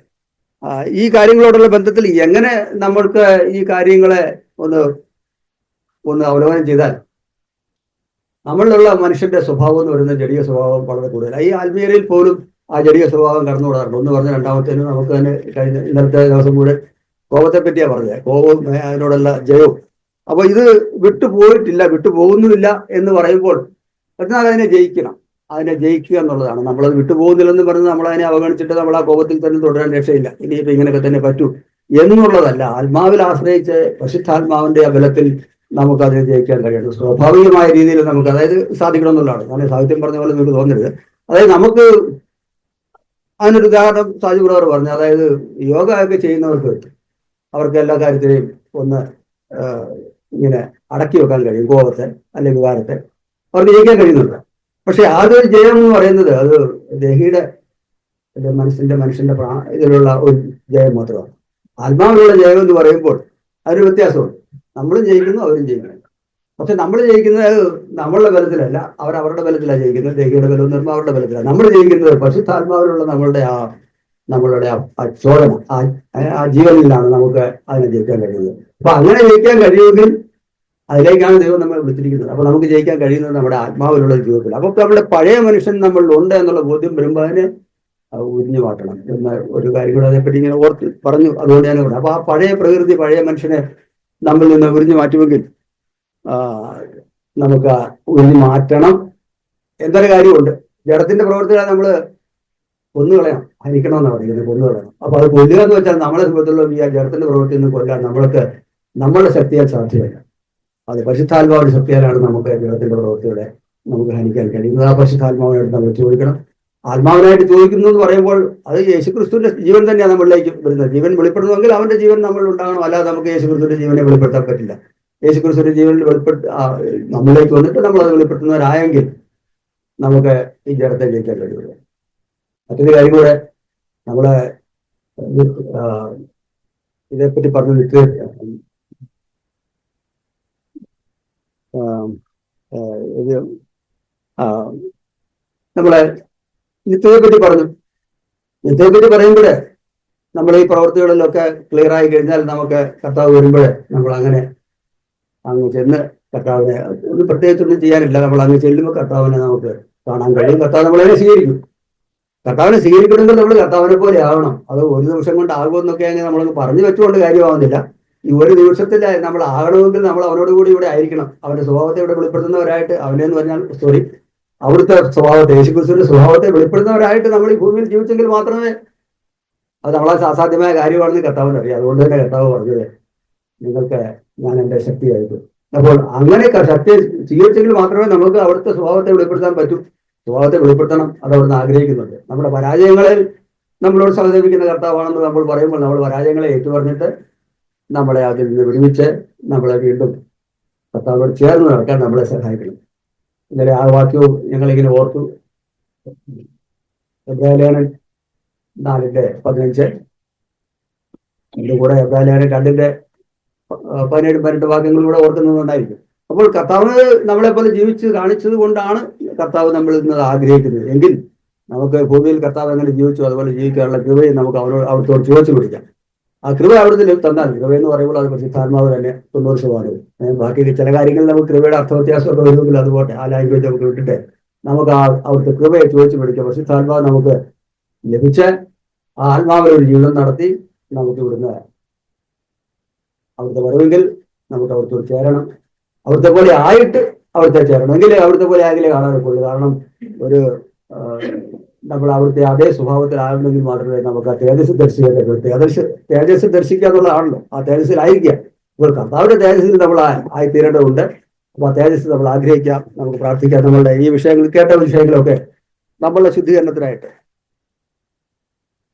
Speaker 2: ഈ കാര്യങ്ങളോടുള്ള ബന്ധത്തിൽ എങ്ങനെ നമ്മൾക്ക് ഈ കാര്യങ്ങളെ ഒന്ന് അവലോകനം ചെയ്താൽ, നമ്മളിലുള്ള മനുഷ്യന്റെ സ്വഭാവം എന്ന് പറയുന്ന ജടീയ സ്വഭാവം വളരെ കൂടുതലാണ്. ഈ ആത്മീയതയിൽ പോലും ആ ജടീയ സ്വഭാവം കടന്നുകൂടാറുണ്ട്. ഒന്ന് പറഞ്ഞ രണ്ടാമത്തേന് നമുക്ക് തന്നെ കഴിഞ്ഞ ഇന്നലത്തെ ദിവസം കൂടെ കോപത്തെ പറ്റിയാ പറഞ്ഞത്. കോപവും അതിനോടുള്ള ജയവും. അപ്പൊ ഇത് വിട്ടുപോകുന്നുമില്ല എന്ന് പറയുമ്പോൾ എന്നാൽ അതിനെ ജയിക്കണം. അതിനെ ജയിക്കുക എന്നുള്ളതാണ്. നമ്മളത് വിട്ടുപോകുന്നില്ലെന്ന് പറഞ്ഞ് നമ്മളതിനെ അവഗണിച്ചിട്ട് നമ്മൾ ആ കോപത്തിൽ തന്നെ തുടരാൻ രക്ഷയില്ല. ഇനിയിപ്പോ ഇങ്ങനെയൊക്കെ തന്നെ പറ്റൂ എന്നുള്ളതല്ല. ആത്മാവിൽ ആശ്രയിച്ച് പരിശുദ്ധാത്മാവിന്റെ ബലത്തിൽ നമുക്ക് അതിനെ ജയിക്കാൻ കഴിയുന്നു. സ്വാഭാവികമായ രീതിയിൽ നമുക്ക് അതായത് സാധിക്കണമെന്നുള്ളതാണ്. ഞാൻ സാഹിത്യം പറഞ്ഞ പോലെ നിങ്ങൾക്ക് തോന്നരുത്. അതായത് നമുക്ക് അതിനൊരു ഉദാഹരണം സാജു ബ്രദർ പറഞ്ഞു. അതായത് യോഗ ഒക്കെ ചെയ്യുന്നവർക്ക് അവർക്ക് എല്ലാ കാര്യത്തിലെയും ഒന്ന് ഇങ്ങനെ അടക്കി വെക്കാൻ കഴിയും. കോപത്തെ അല്ലെങ്കിൽ വികാരത്തെ അവർക്ക് ജയിക്കാൻ കഴിയുന്നുണ്ട്. പക്ഷെ ആദ്യം ജയം എന്ന് പറയുന്നത് അത് ദേഹിയുടെ മനുഷ്യന്റെ ഇതിലുള്ള ഒരു ജയം മാത്രമാണ്. ആത്മാവിലുള്ള ജയം എന്ന് പറയുമ്പോൾ അതൊരു വ്യത്യാസമുണ്ട്. നമ്മളും ജയിക്കുന്നു, അവരും ജയിക്കുന്നു. പക്ഷെ നമ്മൾ ജയിക്കുന്നത് നമ്മളുടെ ബലത്തിലല്ല, അവരുടെ ബലത്തിലാണ് ജയിക്കുന്നത്. ദേഹിയുടെ ബലം എന്ന് പറയുമ്പോൾ അവരുടെ ബലത്തിലാണ്. നമ്മൾ ജയിക്കുന്നത് പരിശുദ്ധാത്മാവിലുള്ള നമ്മളുടെ ആ ചോദന, ആ ജീവനിലാണ് നമുക്ക് അതിനെ ജയിക്കാൻ കഴിയുന്നത്. അപ്പൊ അങ്ങനെ ജയിക്കാൻ കഴിയുമെങ്കിൽ അതിലേക്കാണ് ദൈവം നമ്മളെ വിളിച്ചിരിക്കുന്നത്. അപ്പൊ നമുക്ക് ജയിക്കാൻ കഴിയുന്നത് നമ്മുടെ ആത്മാവിലുള്ള ജീവിതത്തിൽ. അപ്പൊ നമ്മുടെ പഴയ മനുഷ്യൻ നമ്മളിലുണ്ട് എന്നുള്ള ബോധ്യം വരുമ്പോൾ അതിനെ ഉരിഞ്ഞു മാറ്റണം എന്ന ഒരു കാര്യം കൂടെ അതേപ്പറ്റി ഇങ്ങനെ ഓർത്ത് പറഞ്ഞു. അതുകൊണ്ട് ഞാൻ പറഞ്ഞു. അപ്പൊ ആ പഴയ പ്രകൃതി, പഴയ മനുഷ്യനെ നമ്മളിൽ നിന്ന് ഉരിഞ്ഞു മാറ്റുമെങ്കിൽ നമുക്ക് ഉരിഞ്ഞു മാറ്റണം എന്നൊരു കാര്യമുണ്ട്. ജഡത്തിന്റെ പ്രവൃത്തികളെ നമ്മൾ കൊന്നുകളയണം, ഹനിക്കണമെന്നാണ് പറയുന്നത്. കൊന്നുകളയണം. അപ്പൊ അത് കൊല്ലുക എന്ന് വെച്ചാൽ നമ്മളെ സംബന്ധിച്ചുള്ള ഈ ജഡത്തിന്റെ പ്രവൃത്തി നിന്ന് കൊല്ലാൻ നമ്മളുടെ ശക്തിയാൽ സാധ്യമല്ല. അത് പരിശുദ്ധാത്മാവിന്റെ ശക്തിയാലാണ് നമുക്ക് ജഡത്തിന്റെ പ്രവൃത്തികളെ നമുക്ക് ഹനിക്കാൻ കഴിയുന്നത്. ആ പരിശുദ്ധാത്മാവിനായിട്ട് നമ്മൾ ചോദിക്കണം. ആത്മാവിനായിട്ട് ചോദിക്കുന്നു എന്ന് പറയുമ്പോൾ അത് യേശുക്രിസ്തുവിന്റെ ജീവൻ തന്നെയാണ് നമ്മളിലേക്ക് വരുന്നത്. ജീവൻ വെളിപ്പെടുന്നുവെങ്കിൽ അവന്റെ ജീവൻ നമ്മൾ ഉണ്ടാകണം. അല്ലാതെ നമുക്ക് യേശുക്രിസ്തുവിന്റെ ജീവനെ വെളിപ്പെടുത്താൻ പറ്റില്ല. യേശുക്രിസ്തുവിന്റെ ജീവനിൽ നമ്മളിലേക്ക് വന്നിട്ട് നമ്മൾ അത് വെളിപ്പെടുത്തുന്നവരായെങ്കിൽ നമുക്ക് ഈ ജഡത്തെ ജയിക്കാൻ കഴിയുള്ളൂ. മറ്റൊരു കാര്യം കൂടെ നമ്മളെ ആ, ഇതേപ്പറ്റി പറഞ്ഞു ഇത് ആ, നമ്മളെ നിത്യതയെ പറ്റി പറഞ്ഞു. നിത്യതയെ പറ്റി പറയുമ്പോഴേ നമ്മൾ ഈ പ്രവൃത്തികളിലൊക്കെ ക്ലിയർ ആയി കഴിഞ്ഞാൽ നമുക്ക് കർത്താവ് വരുമ്പോഴേ നമ്മൾ അങ്ങനെ അങ്ങ് ചെന്ന് കർത്താവിനെ ഒന്നും പ്രത്യേകിച്ചൊന്നും ചെയ്യാനില്ല. നമ്മൾ അങ്ങ് ചെല്ലുമ്പോൾ കർത്താവിനെ നമുക്ക് കാണാൻ കഴിയും. കർത്താവ് നമ്മളെ സ്വീകരിക്കും. കർത്താവിനെ സ്വീകരിക്കണമെങ്കിൽ നമ്മൾ കർത്താവിനെ പോലെ ആവണം. അത് ഒരു ദിവസം കൊണ്ട് ആകുമെന്നൊക്കെ അങ്ങനെ നമ്മളൊന്ന് പറഞ്ഞു വെച്ചുകൊണ്ട് കാര്യമാവുന്നില്ല. ഈ ഒരു ദിവസത്തിൽ നമ്മൾ ആകണമെങ്കിൽ നമ്മൾ അവനോട് കൂടി ഇവിടെ ആയിരിക്കണം. അവന്റെ സ്വഭാവത്തെ ഇവിടെ വെളിപ്പെടുത്തുന്നവരായിട്ട്, അവനെന്ന് പറഞ്ഞാൽ അവിടുത്തെ സ്വഭാവത്തെ, യേശുക്രിസ്തുവിന്റെ സ്വഭാവത്തെ വെളിപ്പെടുത്തുന്നവരായിട്ട് നമ്മൾ ഈ ഭൂമിയിൽ ജീവിച്ചെങ്കിൽ മാത്രമേ അത് നമ്മളെ അസാധ്യമായ കാര്യമാണെന്ന് കർത്താവിന് അറിയാം. അതുകൊണ്ട് തന്നെ കർത്താവ് പറഞ്ഞത് നിങ്ങൾക്ക് ഞാൻ എൻ്റെ ശക്തിയായിരിക്കും. അപ്പോൾ അങ്ങനെ ശക്തി സ്വീകരിച്ചെങ്കിൽ മാത്രമേ നമുക്ക് അവിടുത്തെ സ്വഭാവത്തെ വെളിപ്പെടുത്താൻ പറ്റൂ. സ്വഭാവത്തെ വെളിപ്പെടുത്തണം, അത് അവിടുന്ന് ആഗ്രഹിക്കുന്നുണ്ട്. നമ്മുടെ പരാജയങ്ങളിൽ നമ്മളോട് സഹകരിക്കുന്ന കർത്താവാണെന്ന് നമ്മൾ പറയുമ്പോൾ നമ്മൾ പരാജയങ്ങളെ ഏറ്റുപറഞ്ഞിട്ട് നമ്മളെ അതിൽ നിന്ന് വിടുവിച്ച് നമ്മളെ വീണ്ടും കർത്താവോട് ചേർന്ന് നടക്കാൻ നമ്മളെ സഹായിക്കണം. ഇന്നലെ ആ വാക്യവും ഞങ്ങളിങ്ങനെ ഓർത്തു. എബ്രായലേഖനം 4:15, അതിൻ്റെ കൂടെ എബ്രായലേഖനം 2:17-18 വാക്യങ്ങളിലൂടെ ഓർക്കുന്നതുകൊണ്ടായിരിക്കും. അപ്പോൾ കർത്താവ് നമ്മളെ പോലെ ജീവിച്ച് കാണിച്ചത് കൊണ്ടാണ് കർത്താവ് നമ്മൾ ഇന്നത് ആഗ്രഹിക്കുന്നത്. എങ്കിൽ നമുക്ക് ഭൂമിയിൽ കർത്താവ് എങ്ങനെ ജീവിച്ചു അതുപോലെ ജീവിക്കാനുള്ള കൃപയെ നമുക്ക് അവിടുത്തോട് ചോദിച്ചു പിടിക്കാം. ആ കൃപ അവിടുന്ന് തന്നാൽ, കൃപ എന്ന് പറയുമ്പോൾ അത് പരിശുദ്ധാത്മാവ് തന്നെ 90%. ബാക്കി ചില കാര്യങ്ങളിൽ നമുക്ക് കൃപയുടെ അർത്ഥവ്യത്യാസമൊക്കെ വരുമെങ്കിൽ അതുപോലെ ആ ലാംഗ്വേജ് നമുക്ക് വിട്ടിട്ട് നമുക്ക് അവിടുത്തെ കൃപയെ ചോദിച്ചു പിടിക്കാം. പരിശുദ്ധാത്മാവ് നമുക്ക് ലഭിച്ച് ആ ആത്മാവിലൊരു ജീവിതം നടത്തി നമുക്ക് ഇവിടുന്ന് അവിടുത്തെ വരവെങ്കിൽ നമുക്ക് അവിടുത്തെ ചേരണം. അവിടുത്തെ പോലെ ആയിട്ട് അവിടുത്തെ ചേരണം. എങ്കിലേ അവിടുത്തെ പോലെ ആകിലേ കാണാനൊക്കെയുള്ളൂ. കാരണം ഒരു നമ്മൾ അവിടുത്തെ അതേ സ്വഭാവത്തിലാകണമെങ്കിൽ മാത്രമേ നമുക്ക് ആ തേജസ് ദർശിക്കാൻ പറ്റുള്ളൂ. തേജസ് ദർശിക്കുക എന്നുള്ളതാണല്ലോ, ആ തേജസ്സിലായിരിക്കുക. ഇപ്പോൾ കർത്താവിന്റെ തേജസ്സിൽ നമ്മൾ ആയിത്തീരേണ്ടതുണ്ട്. അപ്പൊ ആ തേജസ് നമ്മൾ ആഗ്രഹിക്കാം, നമുക്ക് പ്രാർത്ഥിക്കാം. നമ്മളുടെ ഈ വിഷയങ്ങൾ, കേട്ട വിഷയങ്ങളൊക്കെ നമ്മളുടെ ശുദ്ധീകരണത്തിനായിട്ട്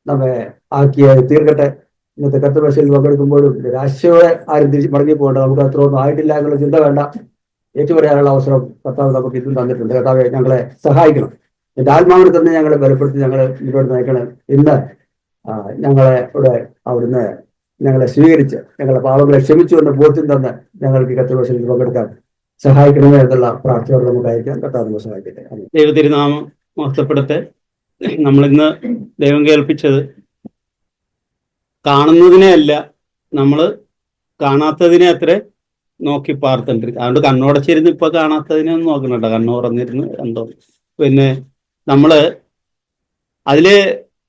Speaker 2: നമ്മെ ആക്കിയ തീർക്കട്ടെ. ഇന്നത്തെ കർത്തൃപരീക്ഷയിൽ പങ്കെടുക്കുമ്പോഴും രാശിയോടെ ആരും തിരിച്ച് മടങ്ങി പോകേണ്ട, നമുക്ക് അത്ര ഒന്നും ആയിട്ടില്ല എന്നുള്ള ചിന്ത വേണ്ട. ഏറ്റുപറയാനുള്ള അവസരം കർത്താവ് നമുക്ക് ഇതും തന്നിട്ടുണ്ട്. കർത്താവെ ഞങ്ങളെ സഹായിക്കണം, എന്റെ ആത്മാവിനെ തന്നെ ഞങ്ങളെ ബലപ്പെടുത്തി ഞങ്ങളെ മുന്നോട്ട് നയിക്കണം. ഇന്ന് ഞങ്ങളെ ഇവിടെ അവിടുന്ന് ഞങ്ങളെ സ്വീകരിച്ച് ഞങ്ങളുടെ പാവങ്ങളെ ക്ഷമിച്ചു എന്ന ബോധ്യം തന്നെ ഞങ്ങൾക്ക് കർത്തൃപരീക്ഷയിൽ പങ്കെടുക്കാൻ സഹായിക്കണമേ എന്നുള്ള പ്രാർത്ഥനയോട് നമുക്ക് അയക്കാം. കർത്താവ് സഹായിക്കട്ടെ.
Speaker 3: ദൈവതിരുനാമം മഹത്വപ്പെടട്ടെ. നമ്മളിന്ന് ദൈവം കേൾപ്പിച്ചത് കാണുന്നതിനെ അല്ല, നമ്മൾ കാണാത്തതിനെ അത്ര നോക്കി പാർത്തിട്ടിരിക്കും. അതുകൊണ്ട് കണ്ണോടച്ചിരുന്ന് ഇപ്പൊ കാണാത്തതിനെ ഒന്നും നോക്കണട്ടോ, കണ്ണുറന്നിരുന്ന് കണ്ടോ. പിന്നെ നമ്മള് അതില്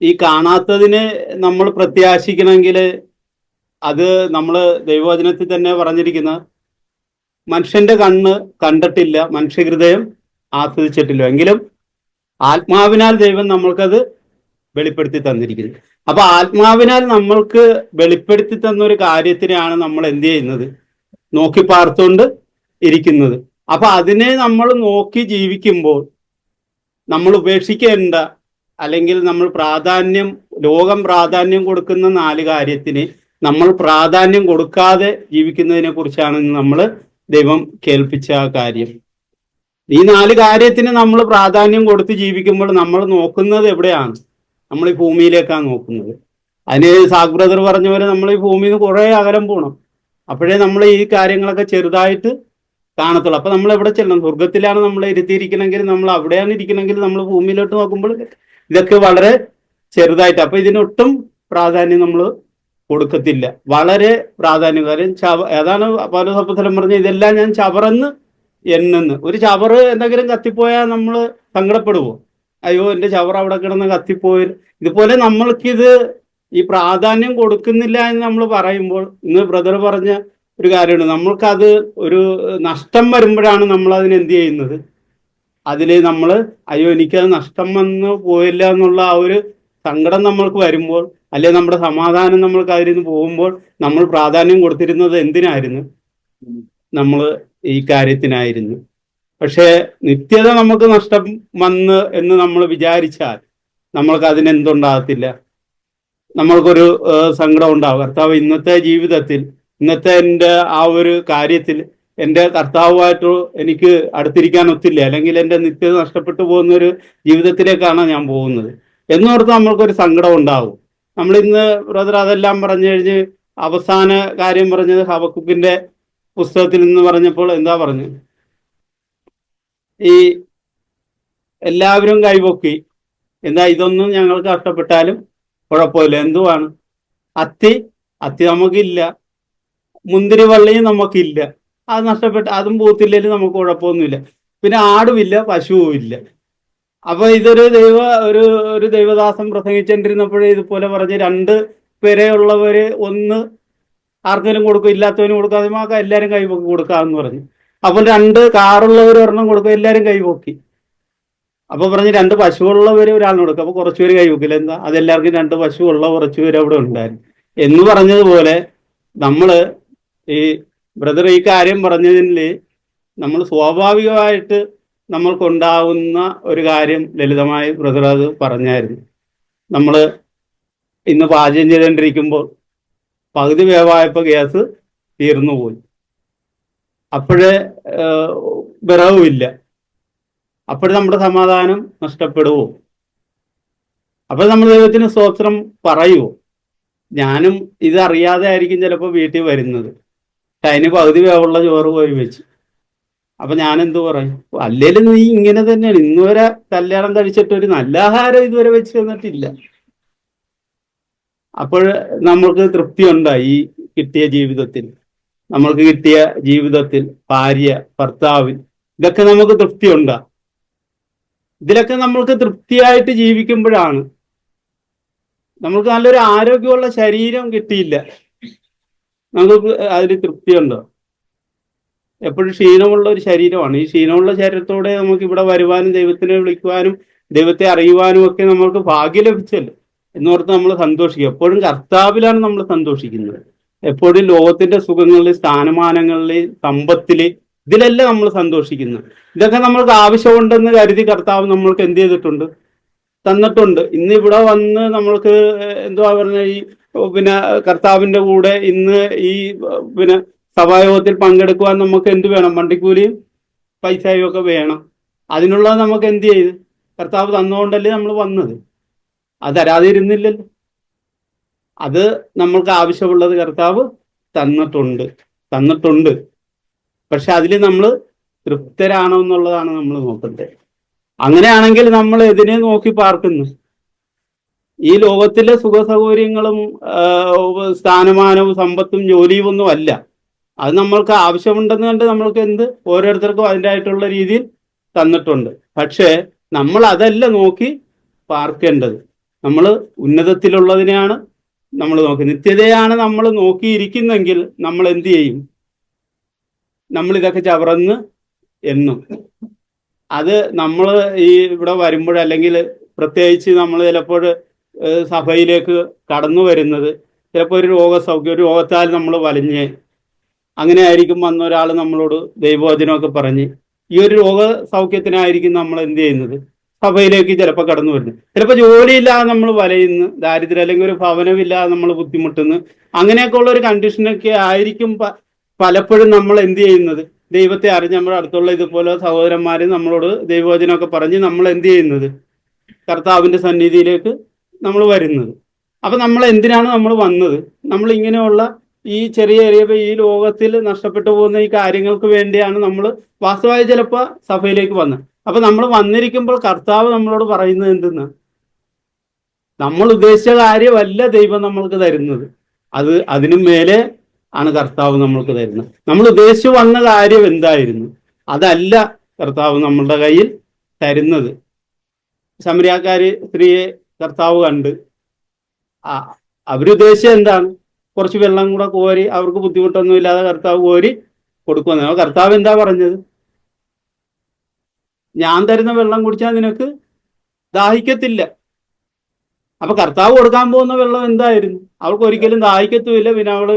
Speaker 3: ഈ കാണാത്തതിനെ നമ്മൾ പ്രത്യാശിക്കണമെങ്കിൽ അത് നമ്മള് ദൈവവചനത്തിൽ തന്നെ പറഞ്ഞിരിക്കുന്ന മനുഷ്യന്റെ കണ്ണ് കണ്ടിട്ടില്ല, മനുഷ്യഹൃദയം ആസ്വദിച്ചിട്ടില്ല, എങ്കിലും ആത്മാവിനാൽ ദൈവം നമ്മൾക്കത് വെളിപ്പെടുത്തി തന്നിരിക്കുന്നത്. അപ്പൊ ആത്മാവിനാൽ നമ്മൾക്ക് വെളിപ്പെടുത്തി തന്നൊരു കാര്യത്തിനാണ് നമ്മൾ എന്ത് ചെയ്യുന്നത്, നോക്കി പാർത്തുകൊണ്ട് ഇരിക്കുന്നത്. അപ്പൊ അതിനെ നമ്മൾ നോക്കി ജീവിക്കുമ്പോൾ നമ്മൾ ഉപേക്ഷിക്കേണ്ട, അല്ലെങ്കിൽ നമ്മൾ ലോകം പ്രാധാന്യം കൊടുക്കുന്ന 4 കാര്യത്തിന് നമ്മൾ പ്രാധാന്യം കൊടുക്കാതെ ജീവിക്കുന്നതിനെ കുറിച്ചാണ് നമ്മൾ ദൈവം കേൾപ്പിച്ച ആ കാര്യം. ഈ 4 കാര്യത്തിന് നമ്മൾ പ്രാധാന്യം കൊടുത്ത് ജീവിക്കുമ്പോൾ നമ്മൾ നോക്കുന്നത് എവിടെയാണ്? നമ്മൾ ഈ ഭൂമിയിലേക്കാണ് നോക്കുന്നത്. അതിന് സാഗ് ബ്രദർ പറഞ്ഞ പോലെ നമ്മൾ ഈ ഭൂമിയിൽ നിന്ന് കുറെ അകലം പോകണം. അപ്പോഴേ നമ്മൾ ഈ കാര്യങ്ങളൊക്കെ ചെറുതായിട്ട് കാണത്തുള്ളൂ. അപ്പൊ നമ്മൾ എവിടെ ചെല്ലണം? സ്വർഗത്തിലാണ് നമ്മൾ ഇരുത്തിയിരിക്കണമെങ്കിൽ, നമ്മൾ അവിടെയാണ് ഇരിക്കണമെങ്കിൽ നമ്മൾ ഭൂമിയിലോട്ട് നോക്കുമ്പോൾ ഇതൊക്കെ വളരെ ചെറുതായിട്ട്. അപ്പൊ ഇതിനൊട്ടും പ്രാധാന്യം നമ്മൾ കൊടുക്കത്തില്ല. വളരെ പ്രാധാന്യം. കാര്യം ഏതാണ് പൗലോസപ്പോസ്തലൻ പറഞ്ഞ, ഇതെല്ലാം ഞാൻ ചവറെന്ന് എണ്ണെന്ന്. ഒരു ചവറ് എന്തെങ്കിലും കത്തിപ്പോയാൽ നമ്മൾ സങ്കടപ്പെടുവോ? അയ്യോ എൻ്റെ ചവറ് അവിടെ കിടന്ന് കത്തിപ്പോയി. ഇതുപോലെ നമ്മൾക്കിത് ഈ പ്രാധാന്യം കൊടുക്കുന്നില്ല എന്ന് നമ്മൾ പറയുമ്പോൾ, ഇന്ന് ബ്രദർ പറഞ്ഞ ഒരു കാര്യമുണ്ട്, നമ്മൾക്കത് ഒരു നഷ്ടം വരുമ്പോഴാണ് നമ്മൾ അതിന് എന്ത് ചെയ്യുന്നത്, അതിൽ നമ്മൾ അയ്യോ എനിക്കത് നഷ്ടം വന്ന് പോയില്ല എന്നുള്ള ആ ഒരു സങ്കടം നമ്മൾക്ക് വരുമ്പോൾ, അല്ലെ നമ്മുടെ സമാധാനം നമ്മൾക്ക് അതിൽ നിന്ന് പോകുമ്പോൾ നമ്മൾ പ്രാധാന്യം കൊടുത്തിരുന്നത് എന്തിനായിരുന്നു? നമ്മൾ ഈ കാര്യത്തിനായിരുന്നു. പക്ഷേ നിത്യത നമുക്ക് നഷ്ടം വന്ന് എന്ന് നമ്മൾ വിചാരിച്ചാൽ നമ്മൾക്ക് അതിനെന്തുണ്ടാകത്തില്ല, നമ്മൾക്കൊരു സങ്കടം ഉണ്ടാവും. കർത്താവ് ഇന്നത്തെ ജീവിതത്തിൽ, ഇന്നത്തെ എൻ്റെ ആ ഒരു കാര്യത്തിൽ എൻ്റെ കർത്താവുമായിട്ട് എനിക്ക് അടുത്തിരിക്കാൻ ഒത്തില്ല, അല്ലെങ്കിൽ എൻ്റെ നിത്യത നഷ്ടപ്പെട്ടു പോകുന്നൊരു ജീവിതത്തിലേക്കാണ് ഞാൻ പോകുന്നത്. എന്നോർത്ത് നമ്മൾക്കൊരു സങ്കടം ഉണ്ടാവും. നമ്മൾ ഇന്ന് ബ്രദർ അതെല്ലാം പറഞ്ഞു കഴിഞ്ഞ് അവസാന കാര്യം പറഞ്ഞത് ഹബക്കുക്കിന്റെ പുസ്തകത്തിൽ നിന്ന് പറഞ്ഞപ്പോൾ എന്താ പറഞ്ഞു? ഈ എല്ലാവരും കൈപൊക്കി, എന്താ ഇതൊന്നും ഞങ്ങൾക്ക് കഷ്ടപ്പെട്ടാലും കുഴപ്പമില്ല. എന്തുവാണ്? അത്തി നമുക്കില്ല, മുന്തിരിവള്ളിയും നമുക്കില്ല, അത് നഷ്ടപ്പെട്ട് അതും പൂത്തില്ലെങ്കിലും നമുക്ക് കുഴപ്പമൊന്നുമില്ല. പിന്നെ ആടുമില്ല, പശുവും ഇല്ല. അപ്പൊ ഇതൊരു ഒരു ദൈവദാസൻ പ്രസംഗിച്ചോണ്ടിരുന്നപ്പോഴേ ഇതുപോലെ പറഞ്ഞ് 2 പേരെയുള്ളവര് ഒന്ന് ആർക്കെങ്കിലും കൊടുക്കും, ഇല്ലാത്തവന് കൊടുക്കാതെ എല്ലാവരും കൈപൊക്കി കൊടുക്കാമെന്ന് പറഞ്ഞു. അപ്പോൾ 2 കാറുള്ളവർ ഒരെണ്ണം കൊടുക്കും, എല്ലാവരും കൈപൊക്കി. അപ്പൊ പറഞ്ഞ് 2 പശുവുള്ളവര് ഒരാളിന് കൊടുക്കും, അപ്പൊ കുറച്ചുപേര് കൈപൊക്കില്ല. എന്താ? അതെല്ലാവർക്കും 2 പശുവുള്ള കുറച്ചുപേര് അവിടെ ഉണ്ടായിരുന്നു എന്ന് പറഞ്ഞതുപോലെ നമ്മള് ഈ ബ്രദർ ഈ കാര്യം പറഞ്ഞതിൽ നമ്മൾ സ്വാഭാവികമായിട്ട് നമ്മൾക്കുണ്ടാവുന്ന ഒരു കാര്യം ലളിതമായി ബ്രദർ അത് പറഞ്ഞായിരുന്നു. നമ്മൾ ഇന്ന് പാചകം ചെയ്തുകൊണ്ടിരിക്കുമ്പോൾ പകുതി വേവായപ്പോൾ ഗ്യാസ് തീർന്നു പോയി. അപ്പോഴേ വിറവുമില്ല. അപ്പോൾ നമ്മുടെ സമാധാനം നഷ്ടപ്പെടുവോ? അപ്പോൾ നമ്മൾ ദൈവത്തിന് സ്തോത്രം പറയുമോ? ഞാനും ഇതറിയാതെ ആയിരിക്കും ചിലപ്പോൾ വീട്ടിൽ വരുന്നത്. അതിന് പകുതി വേവുള്ള ചോറ് പോയി വെച്ച്. അപ്പൊ ഞാനെന്ത് പറയും? അല്ലേലും നീ ഇങ്ങനെ തന്നെയാണ്, ഇന്നുവരെ കല്യാണം കഴിച്ചിട്ട് ഒരു നല്ല ആഹാരം ഇതുവരെ വെച്ച് തന്നിട്ടില്ല. അപ്പോൾ നമ്മൾക്ക് തൃപ്തി ഉണ്ടായി ഈ കിട്ടിയ ജീവിതത്തിൽ, നമ്മൾക്ക് കിട്ടിയ ജീവിതത്തിൽ ഭാര്യ, ഭർത്താവിൽ, ഇതൊക്കെ നമുക്ക് തൃപ്തി ഉണ്ടാ? ഇതിലൊക്കെ നമ്മൾക്ക് തൃപ്തിയായിട്ട് ജീവിക്കുമ്പോഴാണ് നമ്മൾക്ക് നല്ലൊരു ആരോഗ്യമുള്ള ശരീരം കിട്ടിയില്ല, നമുക്ക് അതിൽ തൃപ്തിയുണ്ടോ? എപ്പോഴും ക്ഷീണമുള്ള ഒരു ശരീരമാണ്. ഈ ക്ഷീണമുള്ള ശരീരത്തോടെ നമുക്ക് ഇവിടെ വരുവാനും ദൈവത്തിനെ വിളിക്കുവാനും ദൈവത്തെ അറിയുവാനും ഒക്കെ നമ്മൾക്ക് ഭാഗ്യം ലഭിച്ചല്ലോ എന്നോർത്ത് നമ്മൾ സന്തോഷിക്കുക. എപ്പോഴും കർത്താവിലാണ് നമ്മൾ സന്തോഷിക്കുന്നത്. എപ്പോഴും ലോകത്തിന്റെ സുഖങ്ങളിൽ, സ്ഥാനമാനങ്ങളിൽ, സമ്പത്തിൽ, ഇതിലെല്ലാം നമ്മൾ സന്തോഷിക്കുന്നത്. ഇതൊക്കെ നമ്മൾക്ക് ആവശ്യമുണ്ടെന്ന് കരുതി കർത്താവ് നമ്മൾക്ക് എന്ത് ചെയ്തിട്ടുണ്ട്? തന്നിട്ടുണ്ട്. ഇന്ന് ഇവിടെ വന്ന് നമ്മൾക്ക് എന്തുവാ പറഞ്ഞ ഈ കർത്താവിന്റെ കൂടെ ഇന്ന് ഈ സഭായോഗത്തിൽ പങ്കെടുക്കുവാൻ നമുക്ക് എന്ത് വേണം? വണ്ടിക്കൂലിയും പൈസയും ഒക്കെ വേണം. അതിനുള്ളത് നമുക്ക് എന്ത് ചെയ്ത്? കർത്താവ് തന്നുകൊണ്ടല്ലേ നമ്മൾ വന്നത്. അത് തരാതിരുന്നില്ലല്ലോ. അത് നമ്മൾക്ക് ആവശ്യമുള്ളത് കർത്താവ് തന്നിട്ടുണ്ട്. പക്ഷെ അതിൽ നമ്മൾ തൃപ്തരാണോ എന്നുള്ളതാണ് നമ്മൾ നോക്കേണ്ടത്. അങ്ങനെയാണെങ്കിൽ നമ്മൾ എതിനെ നോക്കി പാർക്കുന്നു? ഈ ലോകത്തിലെ സുഖ സൗകര്യങ്ങളും സ്ഥാനമാനവും സമ്പത്തും ജോലിയും ഒന്നും അല്ല. അത് നമ്മൾക്ക് ആവശ്യമുണ്ടെന്ന് കണ്ട് നമ്മൾക്ക് ഓരോരുത്തർക്കും അതിൻ്റെ ആയിട്ടുള്ള രീതിയിൽ തന്നിട്ടുണ്ട്. പക്ഷേ നമ്മൾ അതല്ല നോക്കി പാർക്കേണ്ടത്. നമ്മൾ ഉന്നതത്തിലുള്ളതിനെയാണ് നമ്മൾ നോക്കി, നിത്യതയാണ് നമ്മൾ നോക്കിയിരിക്കുന്നെങ്കിൽ നമ്മൾ എന്ത് ചെയ്യും? നമ്മൾ ഇതൊക്കെ ചവറന്ന് എന്നും. അത് നമ്മൾ ഈ ഇവിടെ വരുമ്പോൾ, അല്ലെങ്കിൽ പ്രത്യേകിച്ച് നമ്മൾ ചിലപ്പോൾ സഭയിലേക്ക് കടന്നു വരുന്നത് ചിലപ്പോൾ ഒരു രോഗത്താൽ നമ്മൾ വലഞ്ഞ് അങ്ങനെ ആയിരിക്കും വന്ന ഒരാൾ നമ്മളോട് ദൈവവചനമൊക്കെ പറഞ്ഞ് ഈ ഒരു രോഗസൗഖ്യത്തിനായിരിക്കും നമ്മൾ എന്ത് ചെയ്യുന്നത്? സഭയിലേക്ക് ചിലപ്പോൾ കടന്നു വരുന്നത്. ചിലപ്പോൾ ജോലിയില്ലാതെ നമ്മൾ വലയുന്നു, ദാരിദ്ര്യം അല്ലെങ്കിൽ ഒരു ഭവനമില്ലാതെ നമ്മൾ ബുദ്ധിമുട്ടുന്നു. അങ്ങനെയൊക്കെ ഉള്ള ഒരു കണ്ടീഷനൊക്കെ ആയിരിക്കും പലപ്പോഴും നമ്മൾ എന്ത് ചെയ്യുന്നത്? ദൈവത്തെ അറിഞ്ഞ് നമ്മുടെ അടുത്തുള്ള ഇതുപോലെ സഹോദരന്മാരെ നമ്മളോട് ദൈവവചനമൊക്കെ പറഞ്ഞ് നമ്മൾ എന്ത് ചെയ്യുന്നത്? കർത്താവിൻ്റെ സന്നിധിയിലേക്ക് നമ്മൾ വരുന്നത്. അപ്പം നമ്മൾ എന്തിനാണ് നമ്മൾ വന്നത്? നമ്മൾ ഇങ്ങനെയുള്ള ഈ ചെറിയ ഈ ലോകത്തിൽ നഷ്ടപ്പെട്ടു പോകുന്ന ഈ കാര്യങ്ങൾക്ക് വേണ്ടിയാണ് നമ്മൾ വാസ്തവമായി ചിലപ്പോൾ സഭയിലേക്ക് വന്നത്. അപ്പൊ നമ്മൾ വന്നിരിക്കുമ്പോൾ കർത്താവ് നമ്മളോട് പറയുന്നത് എന്തെന്ന്? നമ്മൾ ഉദ്ദേശിച്ച കാര്യമല്ല ദൈവം നമ്മൾക്ക് തരുന്നത്, അതിനും മേലെ ആണ് കർത്താവ് നമ്മൾക്ക് തരുന്നത്. നമ്മൾ ഉദ്ദേശിച്ചു വന്ന കാര്യം എന്തായിരുന്നു? അതല്ല കർത്താവ് നമ്മളുടെ കയ്യിൽ തരുന്നത്. ശമരിയാക്കാരി സ്ത്രീയെ കർത്താവ് കണ്ട് അവരുദ്ദേശിച്ചത് എന്താണ്? കുറച്ച് വെള്ളം കൂടെ കോരി, അവർക്ക് ബുദ്ധിമുട്ടൊന്നും ഇല്ലാതെ കർത്താവ് കോരി കൊടുക്കുമെന്ന്. കർത്താവ് എന്താ പറഞ്ഞത്? ഞാൻ തരുന്ന വെള്ളം കുടിച്ചാൽ നിനക്ക് ദാഹിക്കത്തില്ല. അപ്പൊ കർത്താവ് കൊടുക്കാൻ പോകുന്ന വെള്ളം എന്തായിരുന്നു? അവൾക്ക് ഒരിക്കലും ദാഹിക്കത്തുമില്ല. പിന്നെ അവള്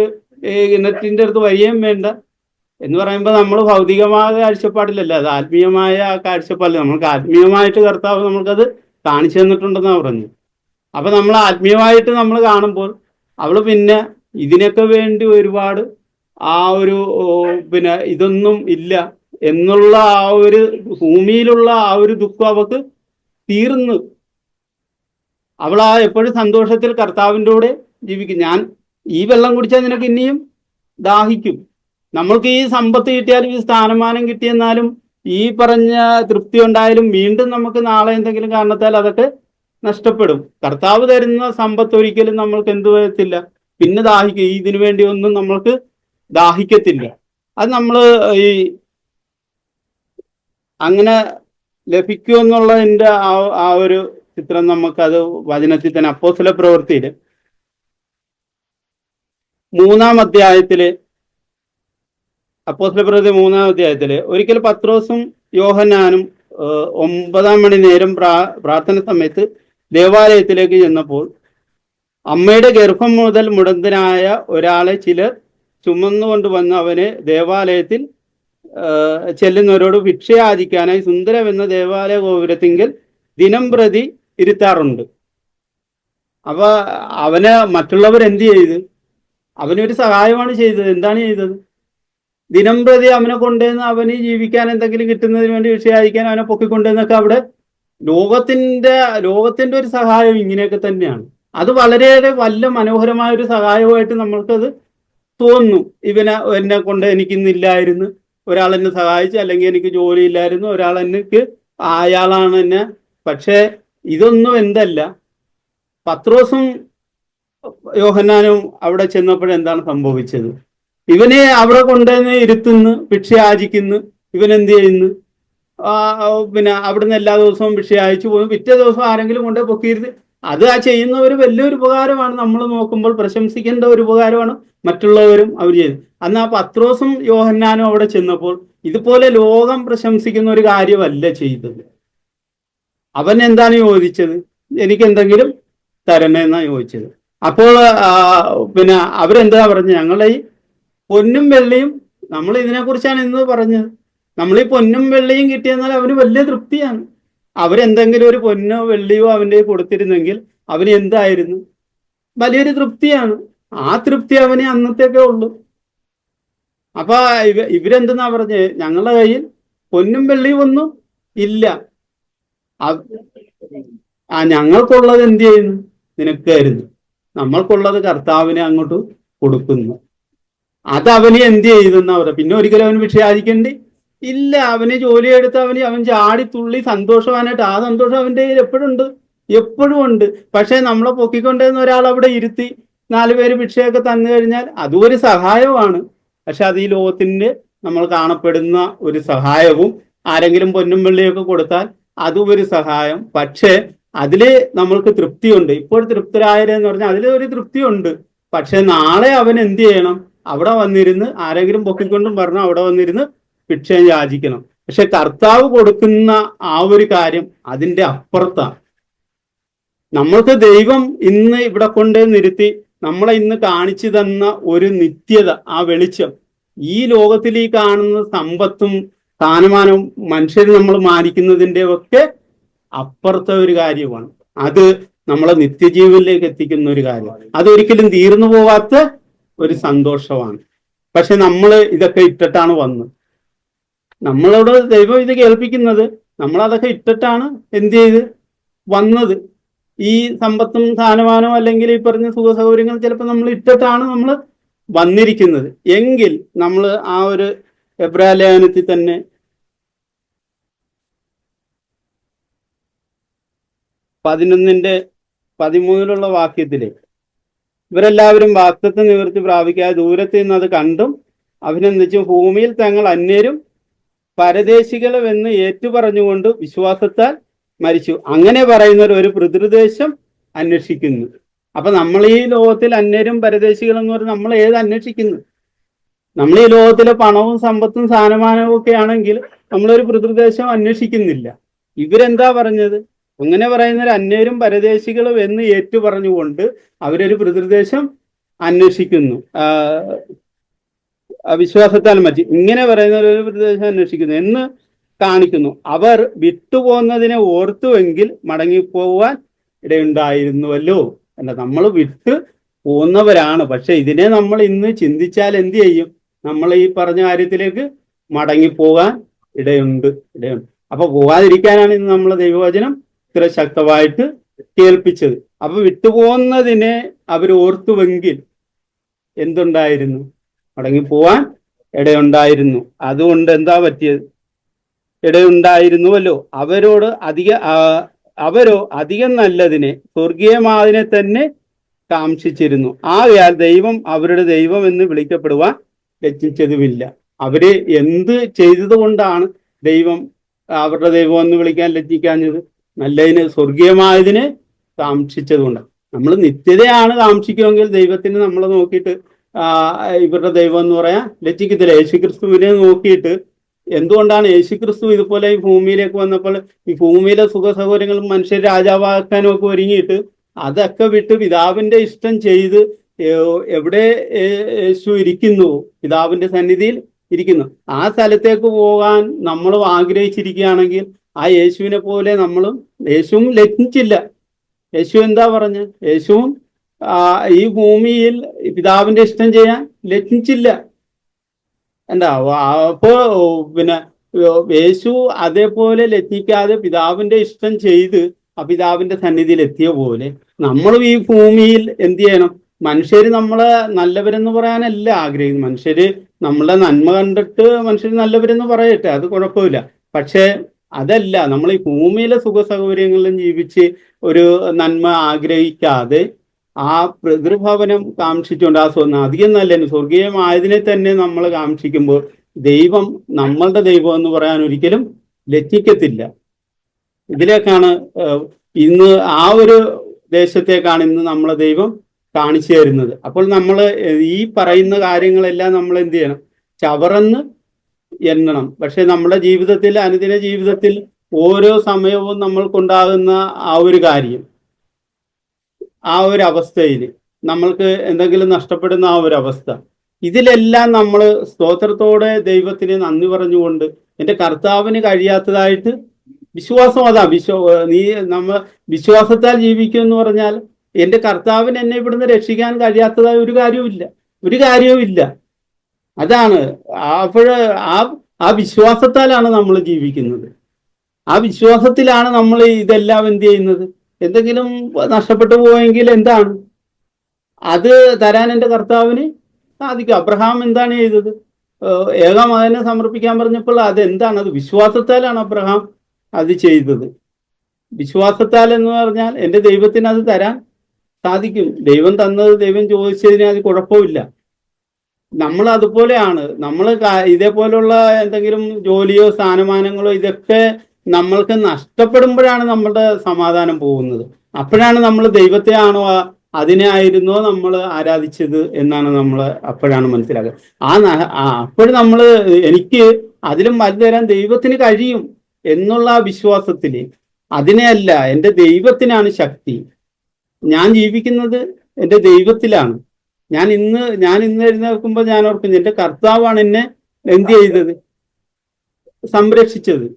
Speaker 3: കിണറ്റിന്റെ അടുത്ത് വരികയും വേണ്ട എന്ന് പറയുമ്പോൾ നമ്മൾ ഭൗതികമായ കാഴ്ചപ്പാടിലല്ല, അത് ആത്മീയമായ കാഴ്ചപ്പാടില്ല. നമ്മൾക്ക് ആത്മീയമായിട്ട് കർത്താവ് നമ്മൾക്കത് കാണിച്ചു തന്നിട്ടുണ്ടെന്നാണ് പറഞ്ഞത്. അപ്പൊ നമ്മൾ ആത്മീയമായിട്ട് നമ്മൾ കാണുമ്പോൾ അവള് പിന്നെ ഇതിനൊക്കെ വേണ്ടി ഒരുപാട് ഇതൊന്നും ഇല്ല എന്നുള്ള ആ ഒരു ഭൂമിയിലുള്ള ആ ഒരു ദുഃഖം അവക്ക് തീർന്നു. അവൾ ആ എപ്പോഴും സന്തോഷത്തിൽ കർത്താവിൻ്റെ കൂടെ ജീവിക്കും. ഞാൻ ഈ വെള്ളം കുടിച്ചാൽ നിനക്ക് ഇനിയും ദാഹിക്കും. നമ്മൾക്ക് ഈ സമ്പത്ത് കിട്ടിയാലും ഈ സ്ഥാനമാനം കിട്ടിയെന്നാലും ഈ പറഞ്ഞ തൃപ്തി ഉണ്ടായാലും വീണ്ടും നമുക്ക് നാളെ എന്തെങ്കിലും കാരണത്താൽ അതൊക്കെ നഷ്ടപ്പെടും. കർത്താവ് തരുന്ന സമ്പത്ത് ഒരിക്കലും നമ്മൾക്ക് എന്ത് വരത്തില്ല, പിന്നെ ദാഹിക്കും. ഇതിനു വേണ്ടി ഒന്നും നമ്മൾക്ക് ദാഹിക്കത്തില്ല. അത് നമ്മൾ ഈ അങ്ങനെ ലഭിക്കുമെന്നുള്ളതിൻ്റെ ആ ഒരു ചിത്രം നമുക്കത് വചനത്തിൽ തന്നെ അപ്പോസ്തല പ്രവൃത്തിയിൽ 3-ാം അധ്യായത്തില്, അപ്പോസ്തല പ്രവൃത്തി 3-ാം അധ്യായത്തില് ഒരിക്കൽ പത്രോസും യോഹന്നാനും 9-ാം മണി നേരം പ്രാർത്ഥന സമയത്ത് ദേവാലയത്തിലേക്ക് ചെന്നപ്പോൾ അമ്മയുടെ ഗർഭം മുതൽ മുടന്തനായ ഒരാളെ ചിലർ ചുമന്നുകൊണ്ട് വന്ന് അവനെ ദേവാലയത്തിൽ ചെല്ലുന്നവരോട് ഭിക്ഷ യാചിക്കാനായി സുന്ദരം എന്ന ദേവാലയ ഗോപുരത്തിങ്കിൽ ദിനം പ്രതി ഇരുത്താറുണ്ട്. അപ്പൊ അവന് മറ്റുള്ളവർ എന്ത് ചെയ്ത്? അവനൊരു സഹായമാണ് ചെയ്തത്. എന്താണ് ചെയ്തത്? ദിനം പ്രതി അവനെ കൊണ്ടുവന്ന് അവന് ജീവിക്കാൻ എന്തെങ്കിലും കിട്ടുന്നതിന് വേണ്ടി ഭിക്ഷ യാചിക്കാൻ അവനെ പൊക്കിക്കൊണ്ടുവന്നൊക്കെ അവിടെ ലോകത്തിന്റെ ഒരു സഹായം ഇങ്ങനെയൊക്കെ തന്നെയാണ്. അത് വളരെയേറെ വല്ല മനോഹരമായ ഒരു സഹായമായിട്ട് നമ്മൾക്കത് തോന്നുന്നു. എന്നെ കൊണ്ട് എനിക്കിന്നില്ലായിരുന്നു, ഒരാൾ എന്നെ സഹായിച്ചു, അല്ലെങ്കിൽ എനിക്ക് ജോലി ഇല്ലായിരുന്നു, ഒരാൾ എനിക്ക് അയാളാണ് എന്നെ. പക്ഷേ ഇതൊന്നും എന്തല്ല. പത്രോസും യോഹന്നാനും അവിടെ ചെന്നപ്പോഴെന്താണ് സംഭവിച്ചത്? ഇവനെ അവിടെ കൊണ്ടുവന്ന് ഇരുത്തുന്നു, ഭിക്ഷ യാചിക്കുന്നു. ഇവൻ എന്ത് ചെയ്യുന്നു? പിന്നെ അവിടുന്ന് എല്ലാ ദിവസവും ഭിക്ഷ യാചിച്ചു പോകും. പിറ്റേ ദിവസം ആരെങ്കിലും കൊണ്ട് പൊക്കിയിരുത്ത്. അത് ആ ചെയ്യുന്ന ഒരു വലിയൊരു ഉപകാരമാണ്. നമ്മൾ നോക്കുമ്പോൾ പ്രശംസിക്കേണ്ട ഒരു ഉപകാരമാണ്. മറ്റുള്ളവരും അവർ ചെയ്യുന്നത്. അന്ന് ആ പത്രോസും യോഹന്നാനും അവിടെ ചെന്നപ്പോൾ ഇതുപോലെ ലോകം പ്രശംസിക്കുന്ന ഒരു കാര്യമല്ല ചെയ്തത്. അവൻ എന്താണ് ചോദിച്ചത്? എനിക്ക് എന്തെങ്കിലും തരണേന്നാ ചോദിച്ചത്. അപ്പോൾ പിന്നെ അവരെന്താ പറഞ്ഞത്? ഞങ്ങളെ ഈ പൊന്നും വെള്ളിയും, നമ്മൾ ഇതിനെക്കുറിച്ചാണ് ഇന്ന് പറഞ്ഞത്, നമ്മൾ ഈ പൊന്നും വെള്ളിയും കിട്ടിയെന്നാൽ അവന് വലിയ തൃപ്തിയാണ്. അവരെന്തെങ്കിലും ഒരു പൊന്നോ വെള്ളിയോ അവൻ്റെ കൊടുത്തിരുന്നെങ്കിൽ അവന് എന്തായിരുന്നു? വലിയൊരു തൃപ്തിയാണ്. ആ തൃപ്തി അവന് അന്നത്തേക്കേ ഉള്ളൂ. അപ്പൊ ഇവരെന്തെന്നാ പറഞ്ഞത്? ഞങ്ങളുടെ കയ്യിൽ പൊന്നും വെള്ളിയും ഒന്നും ഇല്ല. ഞങ്ങൾക്കുള്ളത് എന്ത് ചെയ്യുന്നു? നിനക്കായിരുന്നു. നമ്മൾക്കുള്ളത് കർത്താവിനെ അങ്ങോട്ട് കൊടുക്കുന്നു. അത് അവന് എന്ത് ചെയ്തെന്നാ പറയുക? പിന്നെ ഒരിക്കലും അവന് ഭിക്ഷ യാചിക്കേണ്ടി ഇല്ല. അവന് ജോലിയെടുത്ത് അവൻ ചാടിത്തുള്ളി സന്തോഷവാനായിട്ട്, ആ സന്തോഷം അവൻ്റെ കയ്യിൽ എപ്പോഴും ഉണ്ട്. പക്ഷെ നമ്മളെ പൊക്കിക്കൊണ്ടുവന്ന ഒരാൾ അവിടെ ഇരുത്തി 4 പേര് ഭിക്ഷയൊക്കെ തന്നു കഴിഞ്ഞാൽ അതും ഒരു സഹായമാണ്. പക്ഷെ അത് ഈ ലോകത്തിന്റെ നമ്മൾ കാണപ്പെടുന്ന ഒരു സഹായവും, ആരെങ്കിലും പൊന്നും വെള്ളിയൊക്കെ കൊടുത്താൽ അതും ഒരു സഹായം. പക്ഷെ അതില് നമ്മൾക്ക് തൃപ്തിയുണ്ട്. ഇപ്പോൾ തൃപ്തരായരെന്ന് പറഞ്ഞാൽ അതിൽ ഒരു തൃപ്തിയുണ്ട്. പക്ഷെ നാളെ അവൻ എന്ത് ചെയ്യണം? അവിടെ വന്നിരുന്ന് ആരെങ്കിലും പൊക്കിക്കൊണ്ടും പറഞ്ഞു അവിടെ വന്നിരുന്ന് ഭിക്ഷ യാചിക്കണം. പക്ഷെ കർത്താവ് കൊടുക്കുന്ന ആ ഒരു കാര്യം അതിൻ്റെ അപ്പുറത്താണ്. നമ്മൾക്ക് ദൈവം ഇന്ന് ഇവിടെ കൊണ്ട് നിർത്തി നമ്മളെ ഇന്ന് കാണിച്ചു തന്ന ഒരു നിത്യത, ആ വെളിച്ചം, ഈ ലോകത്തിൽ ഈ കാണുന്ന സമ്പത്തും സ്ഥാനമാനവും മനുഷ്യർ നമ്മൾ മാനിക്കുന്നതിൻ്റെ ഒക്കെ അപ്പുറത്തെ ഒരു കാര്യമാണ്. അത് നമ്മളെ നിത്യജീവനിലേക്ക് എത്തിക്കുന്ന ഒരു കാര്യമാണ്. അതൊരിക്കലും തീർന്നു പോവാത്ത ഒരു സന്തോഷമാണ്. പക്ഷെ നമ്മൾ ഇതൊക്കെ ഇട്ടിട്ടാണ് വന്നത്. നമ്മളോട് ദൈവം ഇത് കേൾപ്പിക്കുന്നത്, നമ്മളതൊക്കെ ഇട്ടിട്ടാണ് എന്ത് ചെയ്ത് വന്നത്. ഈ സമ്പത്തും സ്ഥാനമാനവും അല്ലെങ്കിൽ ഈ പറഞ്ഞ സുഖ സൗകര്യങ്ങൾ ചിലപ്പോൾ നമ്മൾ ഇട്ടിട്ടാണ് നമ്മൾ വന്നിരിക്കുന്നത്. എങ്കിൽ നമ്മൾ ആ ഒരു എബ്രായ ലേഖനത്തിൽ തന്നെ 11:13 വാക്യത്തില് ഇവരെല്ലാവരും വാഗ്ദത്തം നിവൃത്തി പ്രാപിക്കാതെ ദൂരത്ത് നിന്ന് അത് കണ്ടും അഭിനന്ദിച്ചും ഭൂമിയിൽ തങ്ങൾ അന്യരും പരദേശികളുമെന്ന് ഏറ്റുപറഞ്ഞുകൊണ്ട് വിശ്വാസത്താൽ മരിച്ചു. അങ്ങനെ പറയുന്നവർ ഒരു പിതൃദേശം അന്വേഷിക്കുന്നു. അപ്പൊ നമ്മൾ ഈ ലോകത്തിൽ അന്യരും പരദേശികളും എന്ന് പറഞ്ഞാൽ നമ്മൾ ഏത് അന്വേഷിക്കുന്നു? നമ്മൾ ഈ ലോകത്തിലെ പണവും സമ്പത്തും സ്ഥാനമാനവും ഒക്കെ ആണെങ്കിൽ നമ്മളൊരു പിതൃദേശം അന്വേഷിക്കുന്നില്ല. ഇവരെന്താ പറഞ്ഞത്? അങ്ങനെ പറയുന്നവർ അന്യരും പരദേശികളും എന്ന് ഏറ്റുപറഞ്ഞുകൊണ്ട് അവരൊരു പിതൃദേശം അന്വേഷിക്കുന്നു. വിശ്വാസത്താൽ മതി ഇങ്ങനെ പറയുന്നവർ ഒരു പിതൃദേശം അന്വേഷിക്കുന്നു എന്ന് കാണിക്കുന്നു. അവർ വിട്ടുപോകുന്നതിനെ ഓർത്തുവെങ്കിൽ മടങ്ങിപ്പോവാൻ ഇടയുണ്ടായിരുന്നുവല്ലോ. അല്ല, നമ്മൾ വിട്ടു പോകുന്നവരാണ്. പക്ഷെ ഇതിനെ നമ്മൾ ഇന്ന് ചിന്തിച്ചാൽ എന്ത് ചെയ്യും? നമ്മൾ ഈ പറഞ്ഞ കാര്യത്തിലേക്ക് മടങ്ങിപ്പോകാൻ ഇടയുണ്ട്. അപ്പൊ പോകാതിരിക്കാനാണ് ഇന്ന് നമ്മൾ ദൈവവചനം ഇത്ര ശക്തമായിട്ട് കേൾപ്പിച്ചത്. അപ്പൊ വിട്ടുപോകുന്നതിനെ അവർ ഓർത്തുവെങ്കിൽ എന്തുണ്ടായിരുന്നു? മടങ്ങിപ്പോവാൻ ഇടയുണ്ടായിരുന്നു. അതുകൊണ്ട് എന്താ പറ്റിയത്? ഇടയുണ്ടായിരുന്നുവല്ലോ. അവരോ അധികം നല്ലതിനെ, സ്വർഗീയമാതിനെ തന്നെ കാംക്ഷിച്ചിരുന്നു. ആകയാൽ ദൈവം അവരുടെ ദൈവം എന്ന് വിളിക്കപ്പെടുവാൻ ലജ്ജിച്ചതുമില്ല. അവര് എന്ത് ചെയ്തത് കൊണ്ടാണ് ദൈവം അവരുടെ ദൈവം എന്ന് വിളിക്കാൻ ലജ്ജിക്കാഞ്ഞത്? നല്ലതിന്, സ്വർഗീയമായതിന് കാംക്ഷിച്ചതുകൊണ്ട്. നമ്മൾ നിത്യതയാണ് കാംക്ഷിക്കുമെങ്കിൽ ദൈവത്തിന് നമ്മൾ നോക്കിയിട്ട് ഇവരുടെ ദൈവം എന്ന് പറയാൻ ലജ്ജിക്കത്തില്ല. യേശുക്രിസ്തുവിനെ നോക്കിയിട്ട് എന്തുകൊണ്ടാണ് യേശുക്രിസ്തു ഇതുപോലെ ഈ ഭൂമിയിലേക്ക് വന്നപ്പോൾ ഈ ഭൂമിയിലെ സുഖ സൗകര്യങ്ങളും മനുഷ്യർ രാജാവാക്കാനും ഒക്കെ ഒരുങ്ങിയിട്ട് അതൊക്കെ വിട്ട് പിതാവിന്റെ ഇഷ്ടം ചെയ്ത് എവിടെ യേശു ഇരിക്കുന്നു? പിതാവിന്റെ സന്നിധിയിൽ ഇരിക്കുന്നു. ആ സ്ഥലത്തേക്ക് പോകാൻ നമ്മളും ആഗ്രഹിച്ചിരിക്കുകയാണെങ്കിൽ ആ യേശുവിനെ പോലെ യേശുവും ലജ്ജിച്ചില്ല. യേശു എന്താ പറഞ്ഞ? യേശുവും ഈ ഭൂമിയിൽ പിതാവിന്റെ ഇഷ്ടം ചെയ്യാൻ ലജ്ജിച്ചില്ല. എന്താ അപ്പോ പിന്നെ യേശു അതേപോലെ ലജ്ജിക്കാതെ പിതാവിന്റെ ഇഷ്ടം ചെയ്ത് ആ പിതാവിന്റെ സന്നിധിയിൽ എത്തിയ പോലെ നമ്മളും ഈ ഭൂമിയിൽ എന്ത് ചെയ്യണം? മനുഷ്യര് നമ്മളെ നല്ലവരെന്ന് പറയാനല്ല ആഗ്രഹിക്കുന്നു. മനുഷ്യര് നമ്മളെ നന്മ കണ്ടിട്ട് മനുഷ്യർ നല്ലവരെന്ന് പറയട്ടെ, അത് കുഴപ്പമില്ല. പക്ഷെ അതല്ല, നമ്മൾ ഈ ഭൂമിയിലെ സുഖ സൗകര്യങ്ങളിലും ജീവിച്ച് ഒരു നന്മ ആഗ്രഹിക്കാതെ ആ പിതൃഭവനം കാംക്ഷിച്ചുകൊണ്ട് അധികം നല്ലതിന് സ്വർഗീയമായതിനെ തന്നെ നമ്മൾ കാംക്ഷിക്കുമ്പോൾ ദൈവം നമ്മളുടെ ദൈവം എന്ന് പറയാൻ ഒരിക്കലും ലജ്ജിക്കത്തില്ല. ഇതിലേക്കാണ് ഇന്ന് ആ ഒരു ദേശത്തേക്കാണ് ഇന്ന് നമ്മളെ ദൈവം കാണിച്ചു തരുന്നത്. അപ്പോൾ നമ്മൾ ഈ പറയുന്ന കാര്യങ്ങളെല്ലാം നമ്മൾ എന്ത് ചെയ്യണം? ചവറന്ന് എണ്ണണം. പക്ഷെ നമ്മുടെ ജീവിതത്തിൽ, അനുദിന ജീവിതത്തിൽ ഓരോ സമയവും നമ്മൾക്കുണ്ടാകുന്ന ആ ഒരു കാര്യം, ആ ഒരു അവസ്ഥയിൽ നമ്മൾക്ക് എന്തെങ്കിലും നഷ്ടപ്പെടുന്ന ആ ഒരു അവസ്ഥ, ഇതിലെല്ലാം നമ്മൾ സ്തോത്രത്തോടെ ദൈവത്തിന് നന്ദി പറഞ്ഞുകൊണ്ട് എൻ്റെ കർത്താവിന് കഴിയാത്തതായിട്ട് വിശ്വാസം, അതാ നമ്മൾ വിശ്വാസത്താൽ ജീവിക്കും എന്ന് പറഞ്ഞാൽ എൻ്റെ കർത്താവിന് എന്നെ ഇവിടുന്ന് രക്ഷിക്കാൻ കഴിയാത്തതായ ഒരു കാര്യവുമില്ല. അതാണ്. അപ്പോൾ ആ വിശ്വാസത്താലാണ് നമ്മൾ ജീവിക്കുന്നത്. ആ വിശ്വാസത്തിലാണ് നമ്മൾ ഇതെല്ലാം എന്ത് ചെയ്യുന്നത്. എന്തെങ്കിലും നഷ്ടപ്പെട്ടു പോയെങ്കിൽ എന്താണ് അത് തരാൻ എൻ്റെ കർത്താവിന് സാധിക്കും. അബ്രഹാം എന്താണ് ചെയ്തത്? ഏകമകനെ സമർപ്പിക്കാൻ പറഞ്ഞപ്പോൾ അതെന്താണ്? അത് വിശ്വാസത്താലാണ് അബ്രഹാം അത് ചെയ്തത്. വിശ്വാസത്താൽ എന്ന് പറഞ്ഞാൽ എൻ്റെ ദൈവത്തിന് അത് തരാൻ സാധിക്കും. ദൈവം തന്നത്, ദൈവം ചോദിച്ചതിന് അത് കുഴപ്പമില്ല. നമ്മൾ അതുപോലെയാണ്. നമ്മൾ ഇതേപോലുള്ള എന്തെങ്കിലും ജോലിയോ സ്ഥാനമാനങ്ങളോ ഇതൊക്കെ നമ്മൾക്ക് നഷ്ടപ്പെടുമ്പോഴാണ് നമ്മളുടെ സമാധാനം പോകുന്നത്. അപ്പോഴാണ് നമ്മൾ ദൈവത്തെ ആണോ അതിനായിരുന്നോ നമ്മൾ ആരാധിച്ചത് എന്നാണ് നമ്മൾ അപ്പോഴാണ് മനസ്സിലാക്കുക. അപ്പോഴും നമ്മൾ എനിക്ക് അതിലും വലുത് തരാൻ ദൈവത്തിന് കഴിയും എന്നുള്ള ആ വിശ്വാസത്തിൽ, അതിനെയല്ല, എൻ്റെ ദൈവത്തിനാണ് ശക്തി. ഞാൻ ജീവിക്കുന്നത് എൻ്റെ ദൈവത്തിലാണ്. ഞാൻ ഇന്ന് എഴുന്നേൽക്കുമ്പോൾ ഞാൻ ഓർക്കുന്നത് എൻ്റെ കർത്താവാണ് എന്നെ എന്ത് ചെയ്തത്? സംരക്ഷിച്ചത്.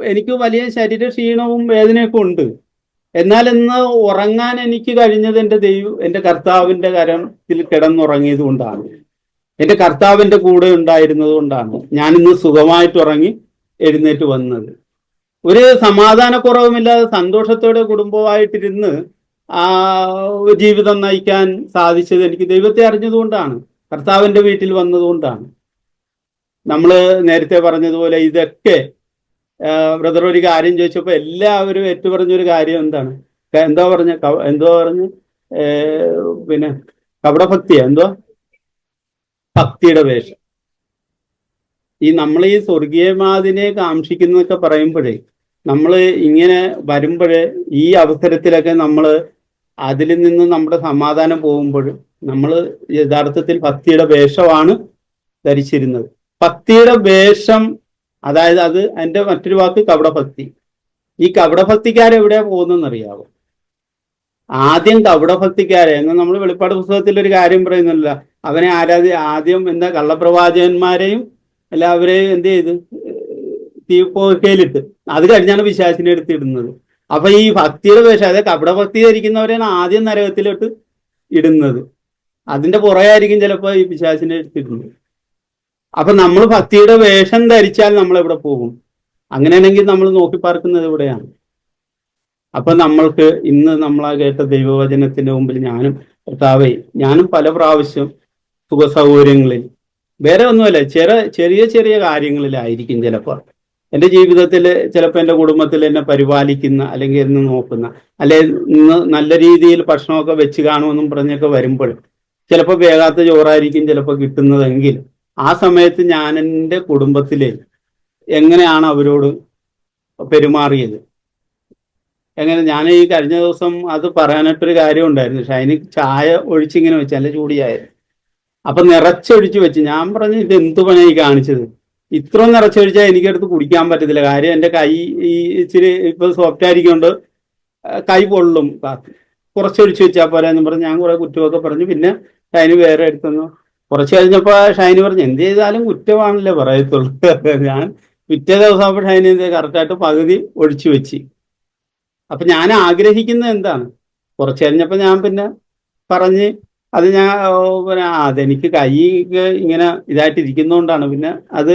Speaker 3: എനിക്ക് വലിയ ശരീര ക്ഷീണവും വേദനയൊക്കെ ഉണ്ട്. എന്നാൽ ഇന്ന് ഉറങ്ങാൻ എനിക്ക് കഴിഞ്ഞത് എൻ്റെ കർത്താവിൻ്റെ കരത്തിൽ കിടന്നുറങ്ങിയത് കൊണ്ടാണ്. എൻ്റെ കർത്താവിൻ്റെ കൂടെ ഉണ്ടായിരുന്നത് കൊണ്ടാണ് ഞാൻ ഇന്ന് സുഖമായിട്ട് ഉറങ്ങി എഴുന്നേറ്റ് വന്നത്. ഒരു സമാധാനക്കുറവുമില്ലാതെ സന്തോഷത്തോടെ കുടുംബമായിട്ടിരുന്ന് ജീവിതം നയിക്കാൻ സാധിച്ചത് എനിക്ക് ദൈവത്തെ അറിഞ്ഞതുകൊണ്ടാണ്, കർത്താവിൻ്റെ വീട്ടിൽ വന്നതുകൊണ്ടാണ്. നമ്മൾ നേരത്തെ പറഞ്ഞതുപോലെ ഇതൊക്കെ ബ്രദർ ഒരു കാര്യം ചോദിച്ചപ്പോൾ എല്ലാവരും ഏറ്റുപറഞ്ഞൊരു കാര്യം എന്താണ്? എന്തോ പറഞ്ഞു പിന്നെ കപടഭക്തിയാ, ഭക്തിയുടെ വേഷം. നമ്മൾ ഈ സ്വർഗീയമാതിനെ കാംക്ഷിക്കുന്നതൊക്കെ പറയുമ്പോഴേ, നമ്മൾ ഇങ്ങനെ വരുമ്പോഴേ ഈ അവസരത്തിലൊക്കെ നമ്മൾ അതിൽ നിന്ന് നമ്മുടെ സമാധാനം പോകുമ്പോൾ നമ്മൾ യഥാർത്ഥത്തിൽ ഭക്തിയുടെ വേഷമാണ് ധരിച്ചിരുന്നത്. ഭക്തിയുടെ വേഷം, അതായത് അതിൻ്റെ മറ്റൊരു വാക്ക് കപടഭക്തി. ഈ കപടഭക്തിക്കാരെവിടെയാ പോകുന്നതെന്നറിയാവോ? ആദ്യം കപടഭക്തിക്കാരെ നമ്മൾ വെളിപ്പാട് പുസ്തകത്തിൽ ഒരു കാര്യം പറയുന്നില്ല, അവനെ ആദ്യം എന്താ കള്ളപ്രവാചകന്മാരെയും എല്ലാവരെയും എന്ത് ചെയ്ത് തീപ്പൊക്കയിലിട്ട്, അത് കഴിഞ്ഞാണ് പിശാചിനെ എടുത്തിടുന്നത്. അപ്പൊ ഈ ഭക്തിയുടെ വേഷം, അതായത് കപടഭക്തി ധരിക്കുന്നവരെയാണ് ആദ്യം നരകത്തിലോട്ട് ഇടുന്നത്. അതിന്റെ പുറകെയായിരിക്കും ചിലപ്പോൾ ഈ പിശാചിനെ എടുത്തിടുന്നത്. അപ്പൊ നമ്മൾ ഭക്തിയുടെ വേഷം ധരിച്ചാൽ നമ്മൾ എവിടെ പോകും? അങ്ങനെയാണെങ്കിൽ നമ്മൾ നോക്കി പാർക്കുന്നത് എവിടെയാണ്? അപ്പൊ നമ്മൾക്ക് ഇന്ന് നമ്മളാ കേട്ട ദൈവവചനത്തിന്റെ മുമ്പിൽ കർത്താവേ, ഞാനും പല പ്രാവശ്യം സുഖ സൗകര്യങ്ങളിൽ, വേറെ ഒന്നുമല്ല, ചെറിയ ചെറിയ കാര്യങ്ങളിലായിരിക്കും ചിലപ്പോൾ എൻ്റെ ജീവിതത്തിൽ, ചിലപ്പോൾ എൻ്റെ കുടുംബത്തിൽ എന്നെ പരിപാലിക്കുന്ന, അല്ലെങ്കിൽ എന്നെ നോക്കുന്ന, അല്ലെ ഇന്ന് നല്ല രീതിയിൽ ഭക്ഷണമൊക്കെ വെച്ച് കാണുമെന്നും പറഞ്ഞൊക്കെ വരുമ്പോൾ ചിലപ്പോൾ വേഗാത്ത ചോറായിരിക്കും ചിലപ്പോൾ കിട്ടുന്നതെങ്കിൽ ആ സമയത്ത് ഞാൻ എൻ്റെ കുടുംബത്തിലെ എങ്ങനെയാണ് അവരോട് പെരുമാറിയത്, എങ്ങനെ, ഞാൻ ഈ കഴിഞ്ഞ ദിവസം അത് പറയാനായിട്ടൊരു കാര്യം ഉണ്ടായിരുന്നു. ഷൈനി ചായ ഒഴിച്ചിങ്ങനെ വെച്ച്, നല്ല ചൂടിയായിരുന്നു. അപ്പൊ നിറച്ചൊഴിച്ച് വെച്ച്. ഞാൻ പറഞ്ഞു, ഇത് എന്ത് പണിയായി കാണിച്ചത്, ഇത്രയും നിറച്ചൊഴിച്ചാൽ എനിക്കടുത്ത് കുടിക്കാൻ പറ്റത്തില്ല, കാര്യം എൻ്റെ കൈ ഈ ഇച്ചിരി ഇപ്പൊ സോഫ്റ്റ് ആയിരിക്കൊണ്ട് കൈ പൊള്ളും, കുറച്ചൊഴിച്ച് വെച്ചാൽ പോലെ എന്ന് പറഞ്ഞ് ഞാൻ കുറെ കുറ്റമൊക്കെ പറഞ്ഞു. പിന്നെ ഷൈനി വേറെ എടുത്തു. കുറച്ച് കഴിഞ്ഞപ്പോ ഷൈനി പറഞ്ഞു, എന്ത് ചെയ്താലും കുറ്റമാണല്ലേ പറയത്തുള്ളൂ. ഞാൻ പിറ്റേ ദിവസം ആകുമ്പോൾ ഷൈനി കറക്റ്റായിട്ട് പകുതി ഒഴിച്ചു വെച്ച്. അപ്പൊ ഞാൻ ആഗ്രഹിക്കുന്നത് എന്താണ്, കുറച്ച് കഴിഞ്ഞപ്പോ ഞാൻ പിന്നെ പറഞ്ഞ്, അത് ഞാൻ അതെനിക്ക് കൈ ഇങ്ങനെ ഇതായിട്ടിരിക്കുന്നതുകൊണ്ടാണ്. പിന്നെ അത്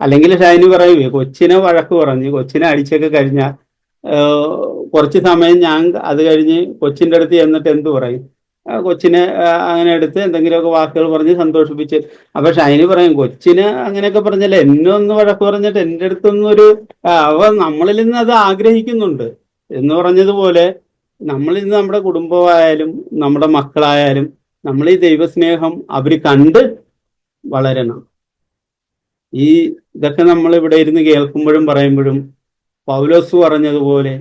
Speaker 3: അല്ലെങ്കിൽ ഷൈനി പറയുവേ, കൊച്ചിനെ വഴക്ക് പറഞ്ഞ് കൊച്ചിനെ അടിച്ചൊക്കെ കഴിഞ്ഞാൽ കുറച്ച് സമയം ഞാൻ അത് കഴിഞ്ഞ് കൊച്ചിൻ്റെ അടുത്ത് ചെന്നിട്ട് എന്ത് പറയും, കൊച്ചിനെ അങ്ങനെ എടുത്ത് എന്തെങ്കിലുമൊക്കെ വാക്കുകൾ പറഞ്ഞ് സന്തോഷിപ്പിച്ച്. അപ്പൊ ഷൈനി പറയും, കൊച്ചിന് അങ്ങനെയൊക്കെ പറഞ്ഞല്ലേ, എന്നെ ഒന്ന് വഴക്ക് പറഞ്ഞിട്ട് എൻ്റെ അടുത്തൊന്നും ഒരു നമ്മളിൽ നിന്ന് അത് ആഗ്രഹിക്കുന്നുണ്ട് എന്ന് പറഞ്ഞതുപോലെ, നമ്മളിന്ന് നമ്മുടെ കുടുംബമായാലും നമ്മുടെ മക്കളായാലും നമ്മൾ ഈ ദൈവസ്നേഹം അവർ കണ്ട് വളരണം. ഇതൊക്കെ നമ്മൾ ഇവിടെ ഇരുന്ന് കേൾക്കുമ്പോഴും പറയുമ്പോഴും പൗലോസ് പറഞ്ഞതുപോലെ,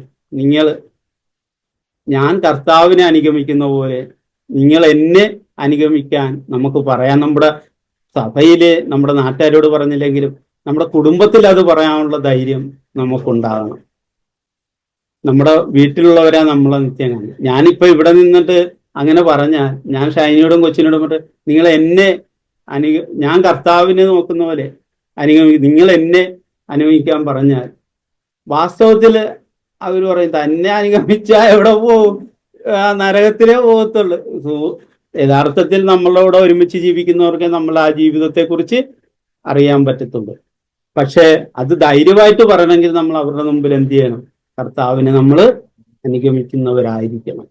Speaker 3: ഞാൻ കർത്താവിനെ അനുഗമിക്കുന്ന പോലെ നിങ്ങൾ എന്നെ അനുഗമിക്കാൻ നമുക്ക് പറയാം. നമ്മുടെ സഭയില് നമ്മുടെ നാട്ടുകാരോട് പറഞ്ഞില്ലെങ്കിലും നമ്മുടെ കുടുംബത്തിൽ അത് പറയാനുള്ള ധൈര്യം നമുക്കുണ്ടാകണം. നമ്മുടെ വീട്ടിലുള്ളവരാ നമ്മളെ നിത്യം കാണും. ഞാനിപ്പോ ഇവിടെ നിന്നിട്ട് അങ്ങനെ പറഞ്ഞാൽ, ഞാൻ ഷൈനിയോടും കൊച്ചിനോടും പറഞ്ഞിട്ട് നിങ്ങൾ എന്നെ ഞാൻ കർത്താവിനെ നോക്കുന്ന പോലെ നിങ്ങൾ എന്നെ അനുഗമിക്കാൻ പറഞ്ഞാൽ, വാസ്തവത്തിൽ അവർ പറയും, തന്നെ അനുഗമിച്ചാൽ എവിടെ പോവും, നരകത്തിലേ പോകത്തുള്ളൂ. യഥാർത്ഥത്തിൽ നമ്മളോട് ഒരുമിച്ച് ജീവിക്കുന്നവർക്ക് നമ്മൾ ആ ജീവിതത്തെക്കുറിച്ച് അറിയാൻ പറ്റത്തുള്ളൂ. പക്ഷെ അത് ധൈര്യമായിട്ട് പറയണമെങ്കിൽ നമ്മൾ അവരുടെ മുമ്പിൽ എന്ത് ചെയ്യണം, കർത്താവിനെ നമ്മൾ അനുഗമിക്കുന്നവരായിരിക്കണം.